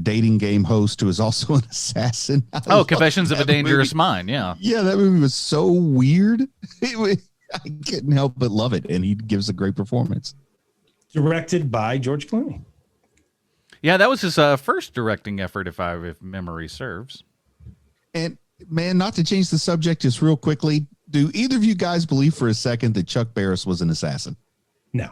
dating game host who was also an assassin. Confessions of a Dangerous Mind. Yeah. Yeah, that movie was so weird. I couldn't help but love it, and he gives a great performance. Directed by George Clooney. Yeah, that was his first directing effort, if memory serves. And man, not to change the subject just real quickly, do either of you guys believe for a second that Chuck Barris was an assassin? No.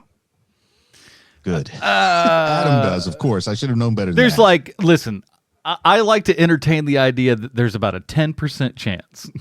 Good. Adam does, of course. I should have known better than There's that. listen, I like to entertain the idea that there's about a 10% chance.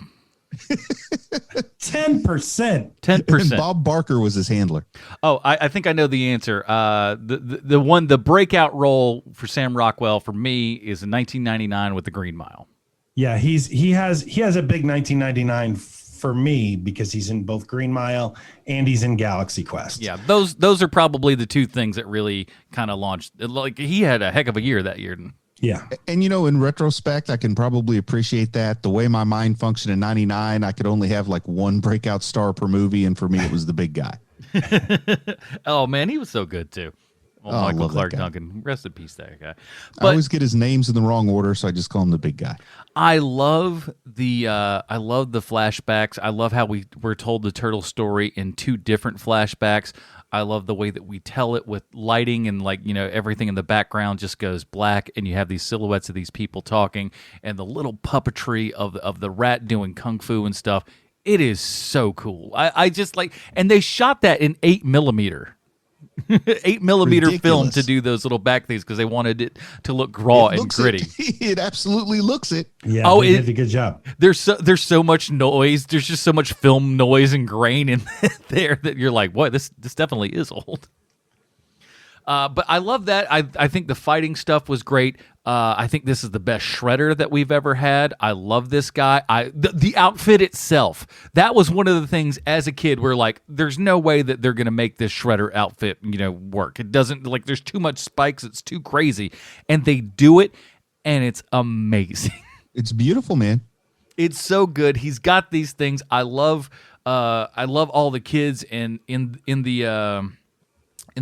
10%. 10%. And Bob Barker was his handler. Oh, I think I know the answer. The breakout role for Sam Rockwell for me is in 1999 with The Green Mile. Yeah, he has a big 1999 for me because he's in both Green Mile and he's in Galaxy Quest. Yeah, those are probably the two things that really kind of launched. Like he had a heck of a year that year. Yeah. And, in retrospect, I can probably appreciate that. The way my mind functioned in 99, I could only have like one breakout star per movie. And for me, it was the big guy. Oh, man, he was so good, too. Oh, I Michael love that Clark guy. Duncan. Rest in peace, that guy. I always get his names in the wrong order, so I just call him the big guy. I love the flashbacks. I love how we're told the turtle story in two different flashbacks. I love the way that we tell it with lighting and everything in the background just goes black and you have these silhouettes of these people talking and the little puppetry of the rat doing kung fu and stuff. It is so cool. I just and they shot that in 8mm. 8mm film to do those little back things because they wanted it to look raw and gritty. It absolutely looks it. Yeah, they did a good job. There's so much noise. There's just so much film noise and grain in there that you're like, what? This definitely is old. But I love that. I think the fighting stuff was great. I think this is the best Shredder that we've ever had. I love this guy. The outfit itself, that was one of the things as a kid where there's no way that they're going to make this Shredder outfit, work. It doesn't, there's too much spikes. It's too crazy. And they do it, and it's amazing. It's beautiful, man. It's so good. He's got these things. I love all the kids in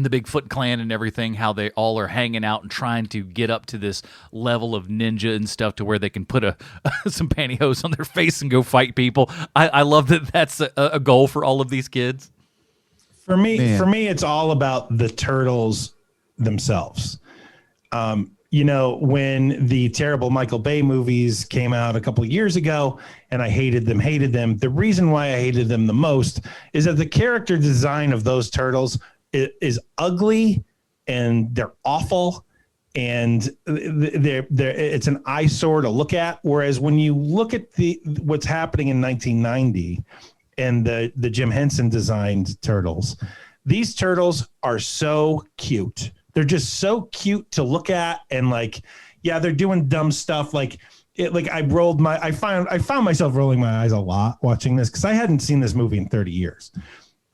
the Bigfoot clan and everything, how they all are hanging out and trying to get up to this level of ninja and stuff to where they can put some pantyhose on their face and go fight people. I love that that's a goal for all of these kids. For me, it's all about the turtles themselves. When the terrible Michael Bay movies came out a couple of years ago and I hated them. The reason why I hated them the most is that the character design of those turtles is ugly and they're awful and it's an eyesore to look at. Whereas when you look at what's happening in 1990 and the Jim Henson designed turtles, these turtles are so cute. They're just so cute to look at and they're doing dumb stuff. I found myself rolling my eyes a lot watching this because I hadn't seen this movie in 30 years.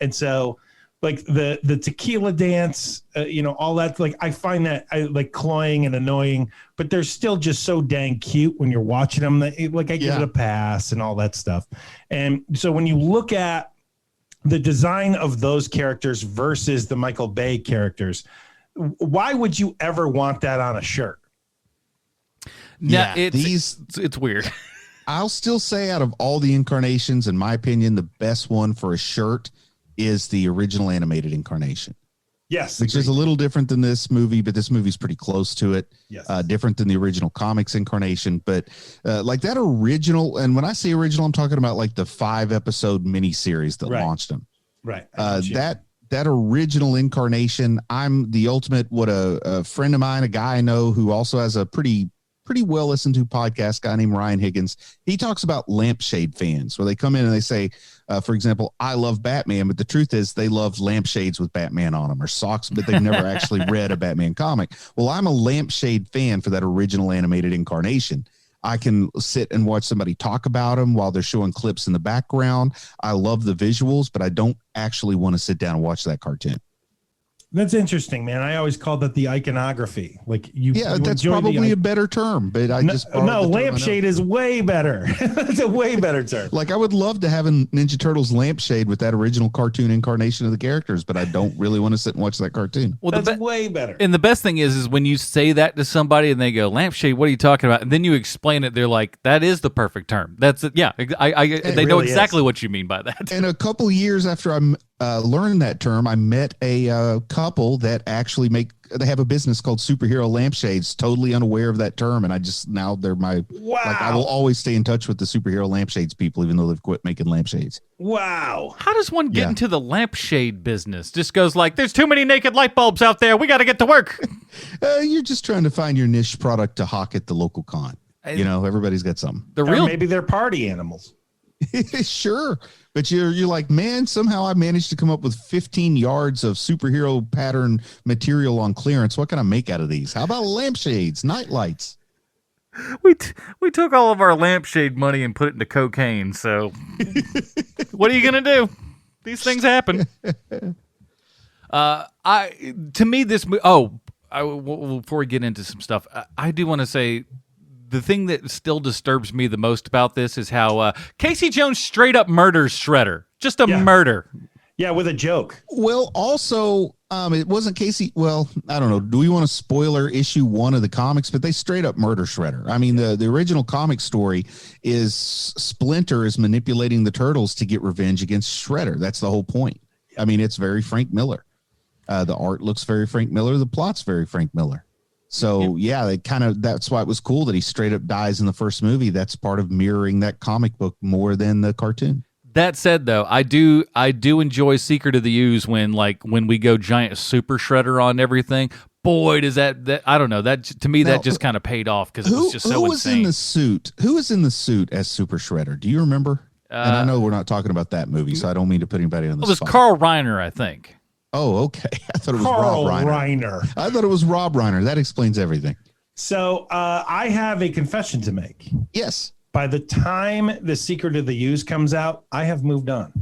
And so the tequila dance, all that, I find that cloying and annoying, but they're still just so dang cute when you're watching them. I give it a pass and all that stuff. And so when you look at the design of those characters versus the Michael Bay characters, why would you ever want that on a shirt? Yeah, it's weird. I'll still say out of all the incarnations, in my opinion, the best one for a shirt is the original animated incarnation. Yes. Which is a little different than this movie, but this movie's pretty close to it. Yes. Different than the original comics incarnation. But that original, and when I say original, I'm talking about the 5-episode miniseries that launched them. Right. That original incarnation, I'm the ultimate, what a friend of mine, a guy I know who also has a pretty well listened to podcast, guy named Ryan Higgins. He talks about lampshade fans where they come in and they say, for example, I love Batman, but the truth is they love lampshades with Batman on them or socks, but they've never actually read a Batman comic. Well, I'm a lampshade fan for that original animated incarnation. I can sit and watch somebody talk about them while they're showing clips in the background. I love the visuals, but I don't actually want to sit down and watch that cartoon. That's interesting, man. I always called that the iconography. That's probably a better term, but lampshade is way better. It's a way better term. I would love to have a Ninja Turtles lampshade with that original cartoon incarnation of the characters, but I don't really want to sit and watch that cartoon. Well, that's way better. And the best thing is when you say that to somebody and they go, lampshade, what are you talking about? And then you explain it, they're like, that is the perfect term. That's it. Yeah, they know exactly what you mean by that. And a couple years after learned that term, I met a couple that actually they have a business called Superhero Lampshades, totally unaware of that term. And now they're my, I will always stay in touch with the Superhero Lampshades people, even though they've quit making lampshades. Wow. How does one get into the lampshade business? Just goes like, there's too many naked light bulbs out there. We got to get to work. You're just trying to find your niche product to hawk at the local con. Everybody's got something. Or maybe they're party animals. Sure. But you're like, man, somehow I managed to come up with 15 yards of superhero pattern material on clearance. What can I make out of these? How about lampshades, night lights? We took all of our lampshade money and put it into cocaine. So what are you going to do? These things happen. Before we get into some stuff, I do want to say, the thing that still disturbs me the most about this is how Casey Jones straight up murders Shredder. Just a murder. Yeah, with a joke. Well, also, it wasn't Casey. Well, I don't know. Do we want to spoiler issue 1 of the comics? But they straight up murder Shredder. I mean, the original comic story is Splinter is manipulating the Turtles to get revenge against Shredder. That's the whole point. I mean, it's very Frank Miller. The art looks very Frank Miller. The plot's very Frank Miller. So that's why it was cool that he straight up dies in the first movie. That's part of mirroring that comic book more than the cartoon. That said, though, I do enjoy Secret of the Ooze when we go giant super shredder on everything. Boy, does that I don't know, that to me that just kind of paid off because it was just so insane. Who was in the suit as Super Shredder? Do you remember? And I know we're not talking about that movie, so I don't mean to put anybody on the spot. It was Carl Reiner, I think. Oh, okay. I thought it was Carl Rob Reiner. I thought it was Rob Reiner. That explains everything. So I have a confession to make. Yes. By the time The Secret of the Ooze comes out, I have moved on.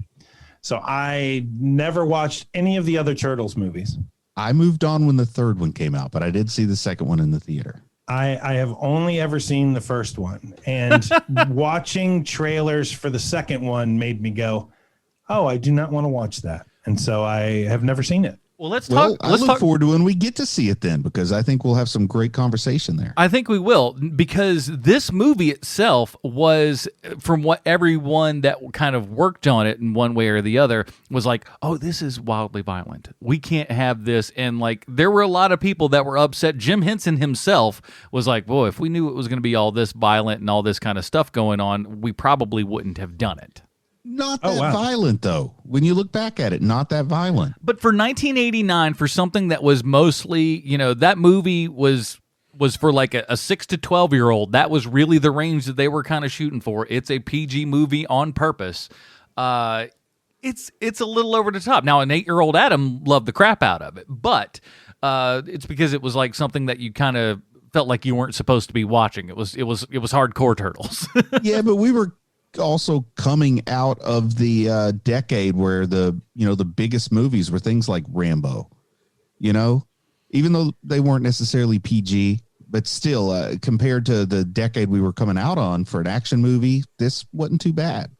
So I never watched any of the other Turtles movies. I moved on when the third one came out, but I did see the second one in the theater. I have only ever seen the first one. And watching trailers for the second one made me go, oh, I do not want to watch that. And so I have never seen it. Well, let's talk. I look forward to when we get to see it then, because I think we'll have some great conversation there. I think we will, because this movie itself was, from what everyone that kind of worked on it in one way or the other, was like, oh, this is wildly violent. We can't have this. And like, there were a lot of people that were upset. Jim Henson himself was like, boy, if we knew it was going to be all this violent and all this kind of stuff going on, we probably wouldn't have done it. Not that violent, though. When you look back at it, not that violent. But for 1989, for something that was mostly, that movie was for like a 6 to 12-year-old. That was really the range that they were kind of shooting for. It's a PG movie on purpose. It's a little over the top. Now, an 8-year-old Adam loved the crap out of it, but it's because it was like something that you kind of felt like you weren't supposed to be watching. It was hardcore Turtles. Yeah, but we were also coming out of the decade where the biggest movies were things like Rambo, even though they weren't necessarily PG, but still compared to the decade we were coming out on for an action movie, this wasn't too bad.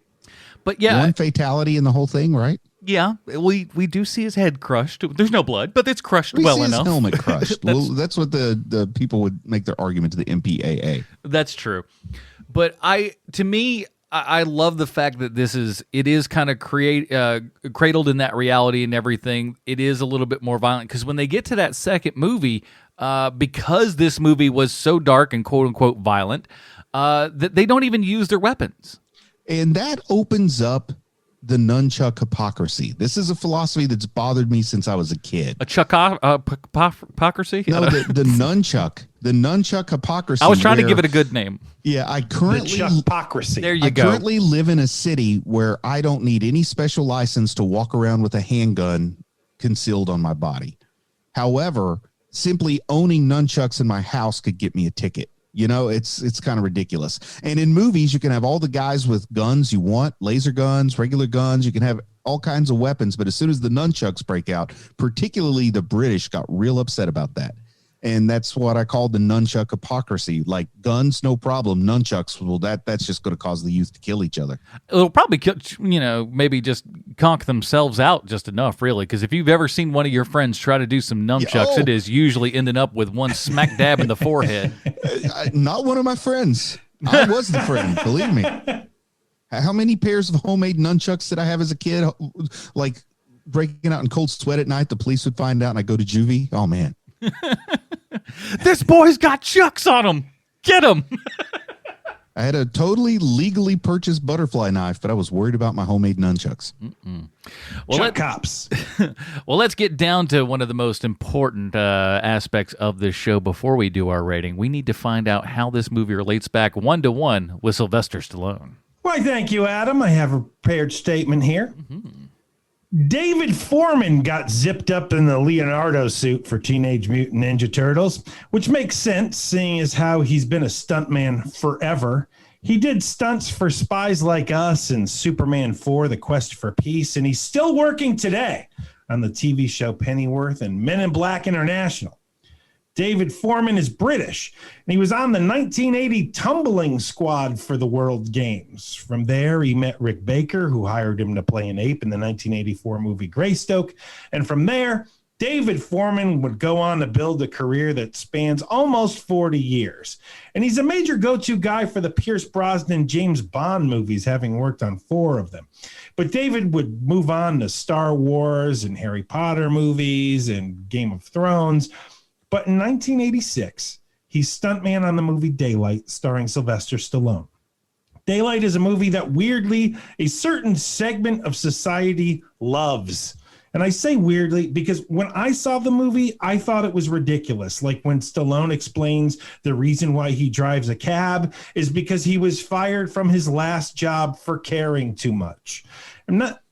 But yeah, one fatality in the whole thing, right? Yeah, we do see his head crushed. There's no blood, but it's crushed well enough. His helmet crushed. Well, that's what the people would make their argument to the MPAA. That's true. But I love the fact that it is kind of cradled in that reality and everything. It is a little bit more violent because when they get to that second movie, because this movie was so dark and quote unquote violent, that they don't even use their weapons. And that opens up the nunchuck hypocrisy. This is a philosophy that's bothered me since I was a kid. A hypocrisy? No, the nunchuck hypocrisy. I was trying to give it a good name. Yeah, I currently hypocrisy. There you go. I currently live in a city where I don't need any special license to walk around with a handgun concealed on my body. However, simply owning nunchucks in my house could get me a ticket. It's kind of ridiculous. And in movies, you can have all the guys with guns you want, laser guns, regular guns. You can have all kinds of weapons. But as soon as the nunchucks break out, particularly the British got real upset about that. And that's what I call the nunchuck hypocrisy. Like guns, no problem. Nunchucks, well, that's just going to cause the youth to kill each other. It'll probably, maybe just conk themselves out just enough, really. Because if you've ever seen one of your friends try to do some nunchucks, it is usually ending up with one smack dab in the forehead. Not one of my friends. I was the friend, believe me. How many pairs of homemade nunchucks did I have as a kid? Like breaking out in cold sweat at night. The police would find out and I go to juvie. Oh, man. This boy's got chucks on him. Get him. I had a totally legally purchased butterfly knife, but I was worried about my homemade nunchucks. Chuck cops. Well, let's get down to one of the most important aspects of this show before we do our rating. We need to find out how this movie relates back 1-to-1 with Sylvester Stallone. Why, thank you, Adam. I have a prepared statement here. David Foreman got zipped up in the Leonardo suit for Teenage Mutant Ninja Turtles, which makes sense, seeing as how he's been a stuntman forever. He did stunts for Spies Like Us and Superman 4, The Quest for Peace, and he's still working today on the TV show Pennyworth and Men in Black International. David Foreman is British, and he was on the 1980 tumbling squad for the World Games. From there, he met Rick Baker, who hired him to play an ape in the 1984 movie Greystoke. And from there, David Foreman would go on to build a career that spans almost 40 years. And he's a major go-to guy for the Pierce Brosnan James Bond movies, having worked on 4 of them. But David would move on to Star Wars and Harry Potter movies and Game of Thrones. But in 1986, he's stuntman on the movie Daylight, starring Sylvester Stallone. Daylight is a movie that weirdly a certain segment of society loves. And I say weirdly because when I saw the movie, I thought it was ridiculous. Like when Stallone explains the reason why he drives a cab is because he was fired from his last job for caring too much.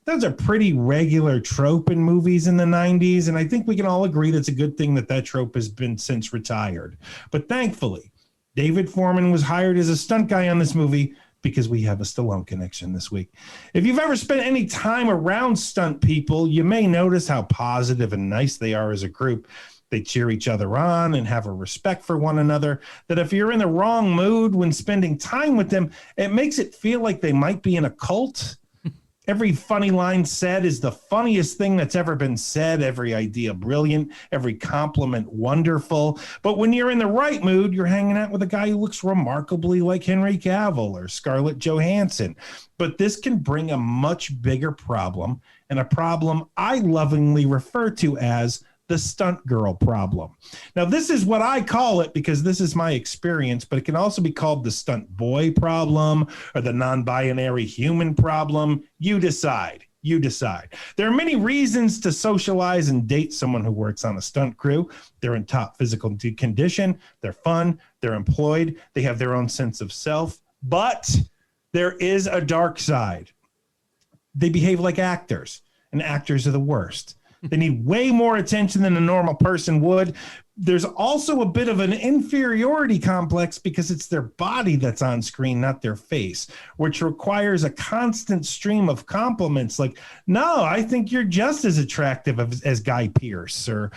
That's a pretty regular trope in movies in the 90s, and I think we can all agree that's a good thing that trope has been since retired. But thankfully, David Foreman was hired as a stunt guy on this movie because we have a Stallone connection this week. If you've ever spent any time around stunt people, you may notice how positive and nice they are as a group. They cheer each other on and have a respect for one another, that if you're in the wrong mood when spending time with them, it makes it feel like they might be in a cult. Every funny line said is the funniest thing that's ever been said. Every idea brilliant. Every compliment wonderful. But when you're in the right mood, you're hanging out with a guy who looks remarkably like Henry Cavill or Scarlett Johansson. But this can bring a much bigger problem, and a problem I lovingly refer to as the stunt girl problem. Now, this is what I call it because this is my experience, but it can also be called the stunt boy problem or the non-binary human problem. You decide. You decide. There are many reasons to socialize and date someone who works on a stunt crew. They're in top physical condition. They're fun. They're employed. They have their own sense of self. But there is a dark side. They behave like actors, and actors are the worst. They need way more attention than a normal person would. There's also a bit of an inferiority complex because it's their body that's on screen, not their face, which requires a constant stream of compliments like, no, I think you're just as attractive as Guy Pearce, or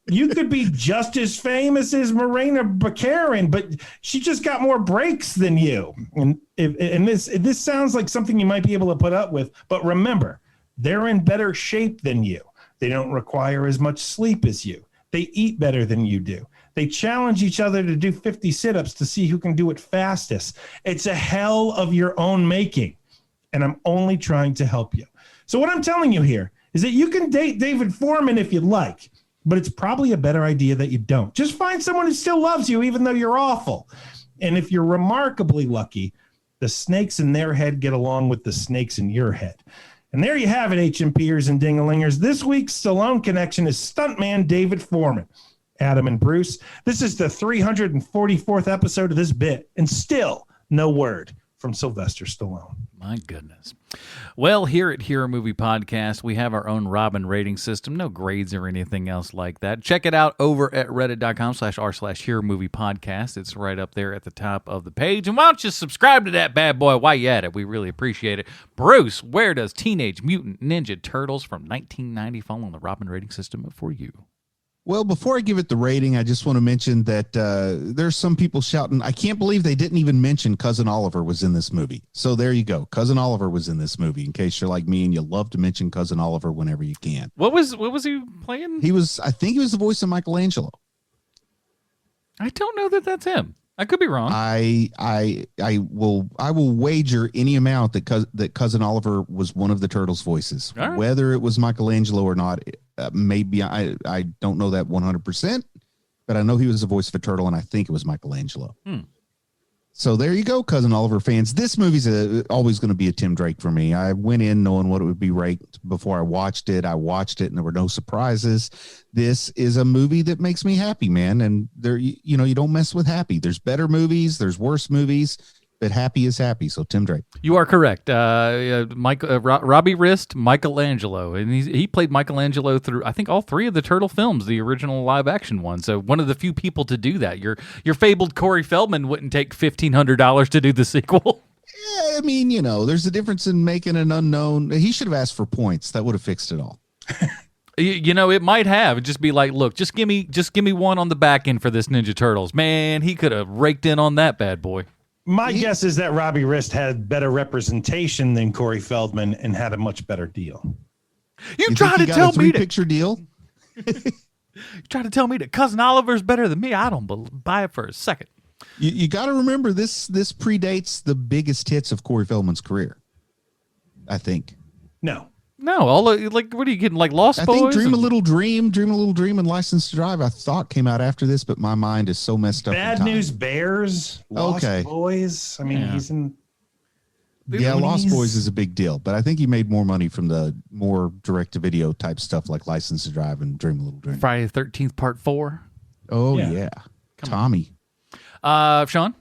you could be just as famous as Morena Baccarin, but she just got more breaks than you. And this sounds like something you might be able to put up with, but remember, they're in better shape than you. They don't require as much sleep as you. They eat better than you do. They challenge each other to do 50 sit-ups to see who can do it fastest. It's a hell of your own making, and I'm only trying to help you. So what I'm telling you here is that you can date David Foreman if you'd like, but it's probably a better idea that you don't. Just find someone who still loves you even though you're awful. And if you're remarkably lucky, the snakes in their head get along with the snakes in your head. And there you have it, HMPers and Dingalingers. This week's Stallone connection is stuntman David Foreman. Adam and Bruce, this is the 344th episode of this bit, and still no word from Sylvester Stallone. My goodness. Well, here at Hero Movie Podcast, we have our own Robin rating system. No grades or anything else like that. Check it out over at reddit.com/r/Hero Movie Podcast. It's right up there at the top of the page. And why don't you subscribe to that bad boy while you at it? We really appreciate it. Bruce, where does Teenage Mutant Ninja Turtles from 1990 fall on the Robin rating system for you? Well, before I give it the rating, I just want to mention that there's some people shouting, I can't believe they didn't even mention Cousin Oliver was in this movie. So there you go. Cousin Oliver was in this movie, in case you're like me and you love to mention Cousin Oliver whenever you can. What was he playing? I think he was the voice of Michelangelo. I don't know that that's him. I could be wrong. I will wager any amount that Cousin Oliver was one of the Turtles' voices. All right. Whether it was Michelangelo or not, maybe I don't know that 100%, but I know he was the voice of a turtle, and I think it was Michelangelo. So there you go, Cousin Oliver fans. This movie's always going to be a Tim Drake for me. I went in knowing what it would be ranked before I watched it. I watched it, and there were no surprises. This is a movie that makes me happy, man. And there, you don't mess with happy. There's better movies, there's worse movies, but happy is happy. So Tim Drake. You are correct. Robbie Rist, Michelangelo, and he played Michelangelo through I think all three of the Turtle films, the original live action one. So one of the few people to do that. Your fabled Corey Feldman wouldn't take $1,500 to do the sequel. Yeah, I mean, there's a difference in making an unknown. He should have asked for points. That would have fixed it all. It might have. It'd just be like, look, just give me one on the back end for this Ninja Turtles. Man, he could have raked in on that bad boy. My guess is that Robbie Rist had better representation than Corey Feldman and had a much better deal. You try to tell me that picture deal? You try to tell me that Cousin Oliver's better than me? I don't buy it for a second. You got to remember this predates the biggest hits of Corey Feldman's career, I think. No, what are you getting, like Lost Boys? I think Dream a Little Dream, and License to Drive, I thought came out after this, but my mind is so messed up. Bad News Bears, Lost Boys. I mean, he's in... Lost Boys is a big deal, but I think he made more money from the more direct-to-video type stuff like License to Drive and Dream a Little Dream. Friday the 13th, Part 4. Oh, yeah. Tommy. Sean?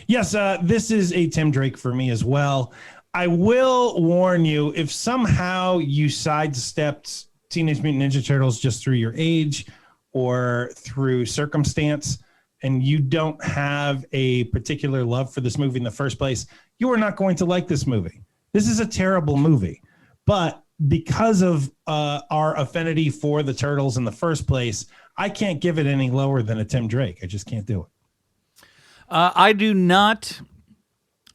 Yes, this is a Tim Drake for me as well. I will warn you, if somehow you sidestepped Teenage Mutant Ninja Turtles just through your age or through circumstance, and you don't have a particular love for this movie in the first place, you are not going to like this movie. This is a terrible movie. But because of our affinity for the Turtles in the first place, I can't give it any lower than a Tim Drake. I just can't do it. I do not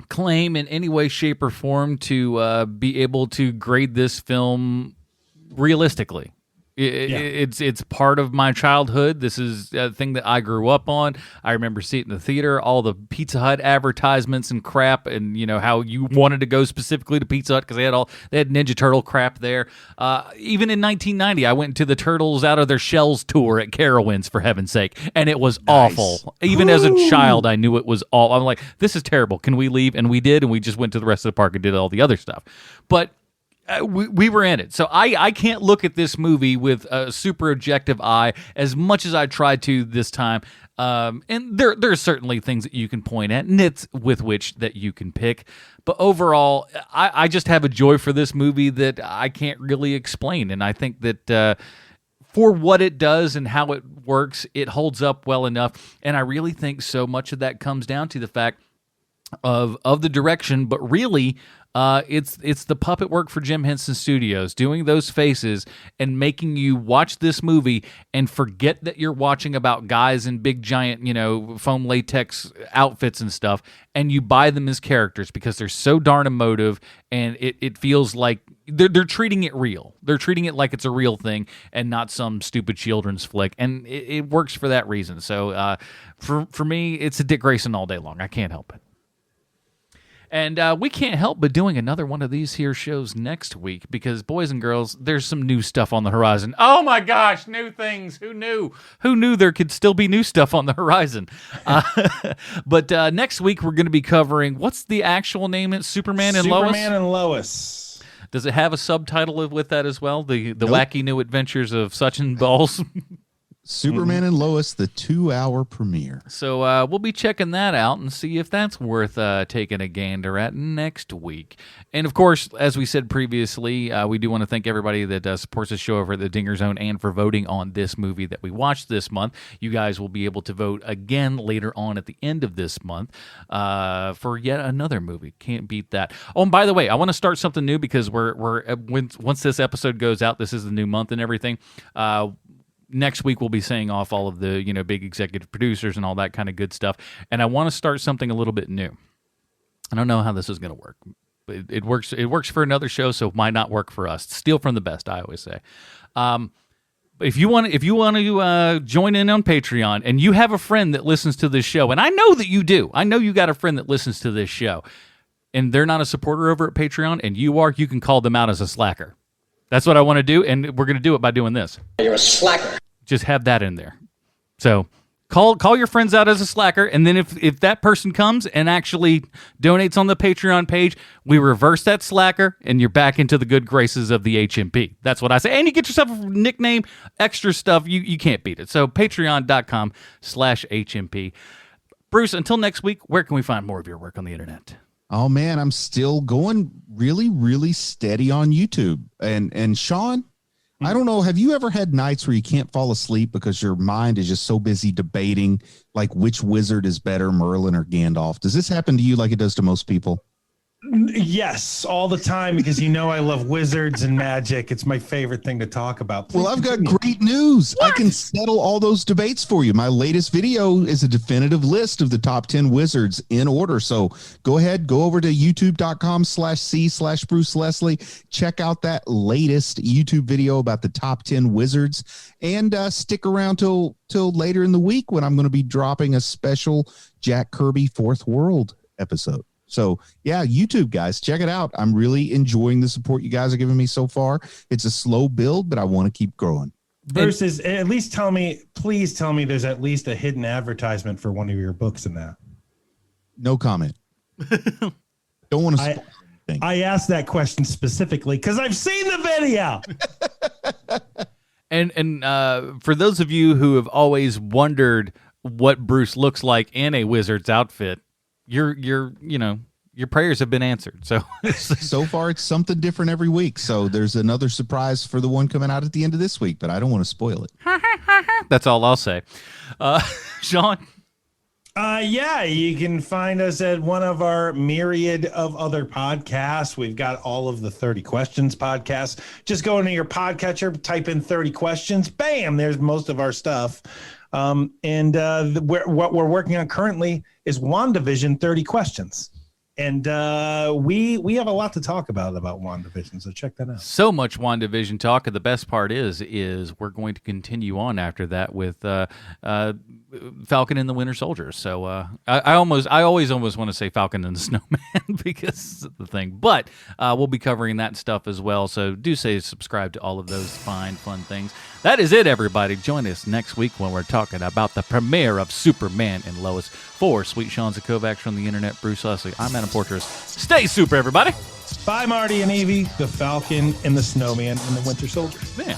claim in any way, shape, or form to be able to grade this film realistically. It's part of my childhood. This is a thing that I grew up on. I remember seeing it in the theater, all the Pizza Hut advertisements and crap, and how you wanted to go specifically to Pizza Hut because they had Ninja Turtle crap there. Even in 1990, I went to the Turtles Out of Their Shells tour at Carowinds, for heaven's sake, and it was awful. Even as a child, I knew it was awful. I'm like, this is terrible. Can we leave? And we did, and we just went to the rest of the park and did all the other stuff. But we were in it. So I can't look at this movie with a super objective eye as much as I tried to this time. And there are certainly things that you can point at, nits with which that you can pick. But overall, I just have a joy for this movie that I can't really explain. And I think that for what it does and how it works, it holds up well enough. And I really think so much of that comes down to the fact of the direction, but really it's the puppet work for Jim Henson Studios, doing those faces and making you watch this movie and forget that you're watching about guys in big giant foam latex outfits and stuff, and you buy them as characters because they're so darn emotive, and it feels like they're treating it real. They're treating it like it's a real thing and not some stupid children's flick, and it works for that reason. So for me, it's a Dick Grayson all day long. I can't help it. And we can't help but doing another one of these here shows next week because, boys and girls, there's some new stuff on the horizon. Oh, my gosh, new things. Who knew? Who knew there could still be new stuff on the horizon? But next week, we're going to be covering, what's the actual name? It's Superman and Lois? Superman and Lois. Does it have a subtitle with that as well? The Wacky New Adventures of Such and Balls? Superman and Lois, the 2-hour premiere. So we'll be checking that out and see if that's worth taking a gander at next week. And, of course, as we said previously, we do want to thank everybody that supports the show over at the Dinger Zone and for voting on this movie that we watched this month. You guys will be able to vote again later on at the end of this month for yet another movie. Can't beat that. Oh, and by the way, I want to start something new because once this episode goes out, this is the new month and everything. Next week, we'll be saying off all of the big executive producers and all that kind of good stuff. And I want to start something a little bit new. I don't know how this is going to work. But it works. It works for another show, so it might not work for us. Steal from the best, I always say. But if you want to join in on Patreon, and you have a friend that listens to this show, and I know that you do. I know you got a friend that listens to this show, and they're not a supporter over at Patreon, and you are, you can call them out as a slacker. That's what I want to do, and we're going to do it by doing this. You're a slacker. Just have that in there. So call your friends out as a slacker, and then if that person comes and actually donates on the Patreon page, we reverse that slacker, and you're back into the good graces of the HMP. That's what I say. And you get yourself a nickname, extra stuff. You can't beat it. So patreon.com/HMP. Bruce, until next week, where can we find more of your work on the internet? Oh man, I'm still going really, really steady on YouTube. And Sean, I don't know, have you ever had nights where you can't fall asleep because your mind is just so busy debating like which wizard is better, Merlin or Gandalf? Does this happen to you like it does to most people? Yes, all the time, because I love wizards and magic. It's my favorite thing to talk about. Please Well, I've got continue. great news. I can settle all those debates for you. My latest video is a definitive list of the top 10 wizards in order. So go ahead, go over to youtube.com/C/Bruce Leslie. Check out that latest YouTube video about the top 10 wizards, and stick around till later in the week when I'm going to be dropping a special Jack Kirby Fourth World episode. So yeah, YouTube guys, check it out. I'm really enjoying the support you guys are giving me so far. It's a slow build, but I want to keep growing. Bruce, please tell me there's at least a hidden advertisement for one of your books in that. No comment. Don't want to spoil anything. I asked that question specifically because I've seen the video. And for those of you who have always wondered what Bruce looks like in a wizard's outfit, your prayers have been answered. So so far it's something different every week. So there's another surprise for the one coming out at the end of this week, but I don't want to spoil it. that's all I'll say. Sean? Yeah, you can find us at one of our myriad of other podcasts. We've got all of the 30 Questions podcasts. Just go into your podcatcher, type in 30 Questions. Bam, there's most of our stuff. What we're working on currently is WandaVision 30 Questions. And we have a lot to talk about WandaVision, so check that out. So much WandaVision talk, and the best part is we're going to continue on after that with Falcon and the Winter Soldier. So I always almost want to say Falcon and the Snowman because of the thing, but we'll be covering that stuff as well. So do subscribe to all of those fun things. That is it, everybody. Join us next week when we're talking about the premiere of Superman and Lois. For Sweet Sean Zakovac from the internet, Bruce Leslie, I'm Adam Porteris. Stay super, everybody. Bye, Marty and Evie, the Falcon and the Snowman and the Winter Soldier. Man.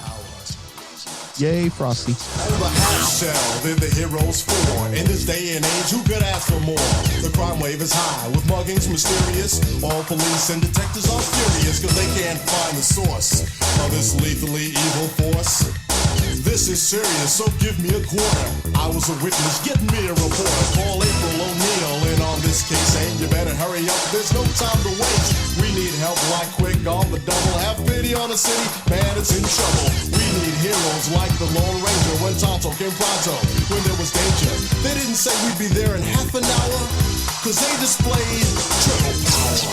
Yay, Frosty. The half shell, they're the heroes for. In this day and age, who could ask for more? The crime wave is high, with muggings mysterious. All police and detectives are furious, cause they can't find the source of this lethally evil force. This is serious, so give me a quarter. I was a witness, get me a reporter. Call April O'Neil in on this case, and you better hurry up, there's no time to waste. We need help right quick on the double. Have pity on the city, man, it's in trouble. We need heroes like the Lone Ranger when Tonto came pronto, when there was danger. They didn't say we'd be there in half an hour, cause they displayed triple power.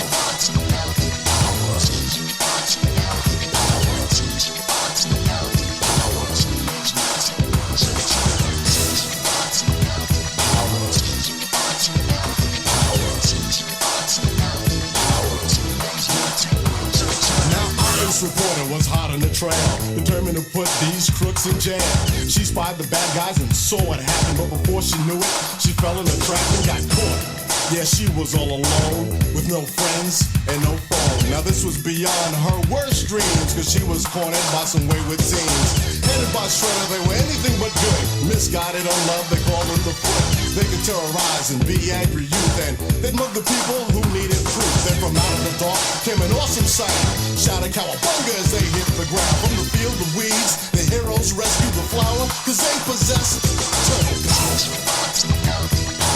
Reporter was hot on the trail, determined to put these crooks in jail. She spied the bad guys and saw what happened, but before she knew it, she fell in a trap and got caught. Yeah, she was all alone, with no friends and no phone. Now this was beyond her worst dreams, cause she was cornered by some wayward teens. Headed by Shredder, they were anything but good. Misguided on love, they called them the foot. They could terrorize and be angry youth, and they'd mug the people who needed proof. Then from out of the dark came an awesome sight. Shouting cowabunga as they hit the ground. From the field of weeds, the heroes rescued the flower, cause they possessed turtle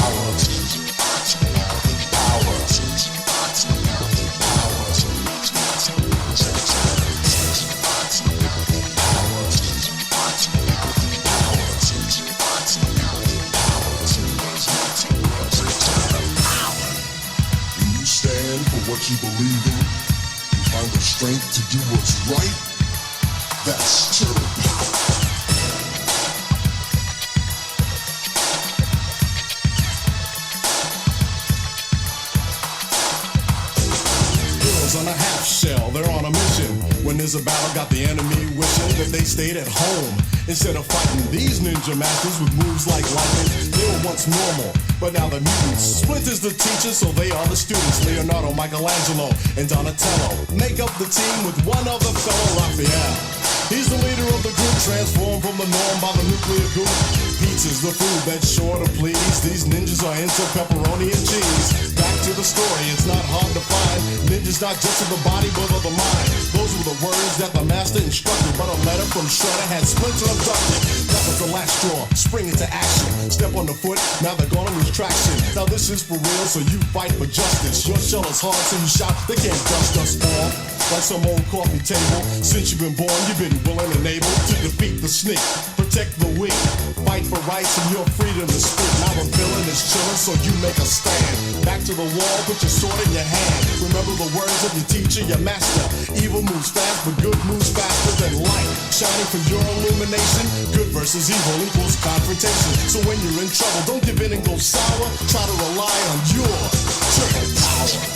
power. You stand for what you believe in. You find the strength to do what's right. That's turtle power. ninjas on a half shell. They're on a mission. When there's a battle, got the enemy wishing that they stayed at home. Instead of fighting these ninja masters with moves like lightning, they were once normal, but now they're mutants. Splinter's the teacher, so they are the students. Leonardo, Michelangelo, and Donatello make up the team with one other fellow, Raphael. He's the leader of the group, transformed from the norm by the nuclear goop. Pizza's the food that's sure to please. These ninjas are into pepperoni and cheese. Back to the story, it's not hard to find. Ninjas not just of the body, but of the mind. Those were the words that the master instructed, but a letter from Shredder had Splinter abducted. That was the last straw, spring into action. Step on the foot, now they're gonna lose traction. Now this is for real, so you fight for justice. Your shell is hard, so you shout, they can't dust us off like some old coffee table. Since you've been born, you've been willing and able to defeat the snake, protect the weak, fight for rights and your freedom to speak. Now the villain is chilling, so you make a stand. Back to the wall, put your sword in your hand. Remember the words of your teacher, your master. Evil moves fast, but good moves faster than light. Shining for your illumination. Good versus evil equals confrontation. So when you're in trouble, don't give in and go sour. Try to rely on your trigger power.